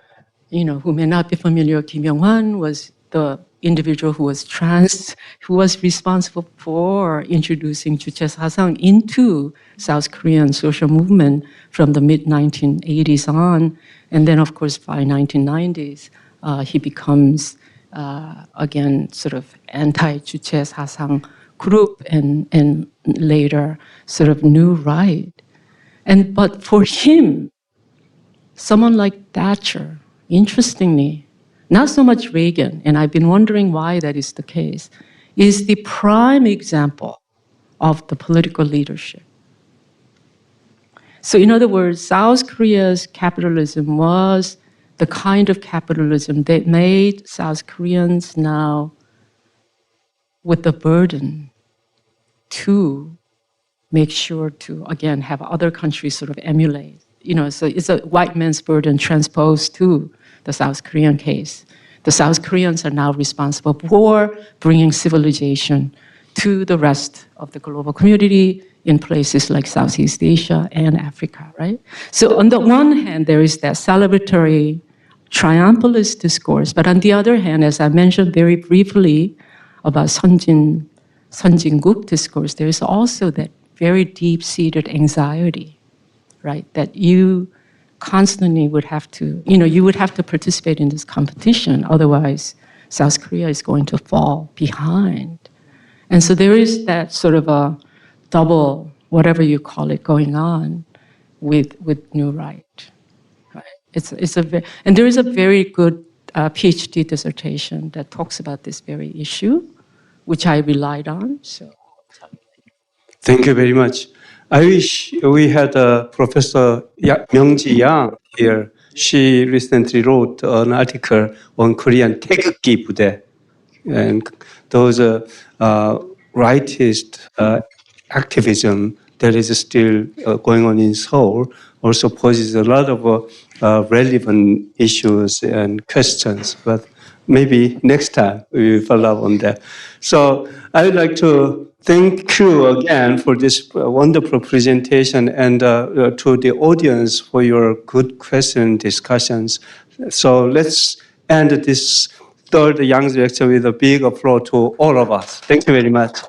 who may not be familiar, Kim Young-hwan was the individual who was trans, who was responsible for introducing 주체 사상 into South Korean social movement from the mid-1980s on. And then, of course, by 1990s, he becomes, again, sort of anti-주체 사상 group and later sort of New Right. But for him, someone like Thatcher, interestingly, not so much Reagan, and I've been wondering why that is the case, is the prime example of the political leadership. So in other words, South Korea's capitalism was the kind of capitalism that made South Koreans now with the burden to make sure to, again, have other countries sort of emulate. So it's a white man's burden transposed to the South Korean case. The South Koreans are now responsible for bringing civilization to the rest of the global community in places like Southeast Asia and Africa, right? So on the one hand, there is that celebratory triumphalist discourse, but on the other hand, as I mentioned very briefly about Sunjin-guk discourse, there is also that very deep-seated anxiety, right? That you constantly would have to, you would have to participate in this competition, otherwise South Korea is going to fall behind. And so there is that sort of a double, whatever you call it, going on with New Right. Right? And there is a very good PhD dissertation that talks about this very issue, which I relied on. So, Thank you very much. I wish we had Professor Myung-ji Yang here. She recently wrote an article on Korean 태극기 부대, and those rightist activism that is still going on in Seoul also poses a lot of relevant issues and questions. But maybe next time we will follow up on that. So I would like to thank you again for this wonderful presentation, and to the audience for your good question discussions. So let's end this third Young's lecture with a big applause to all of us. Thank you very much.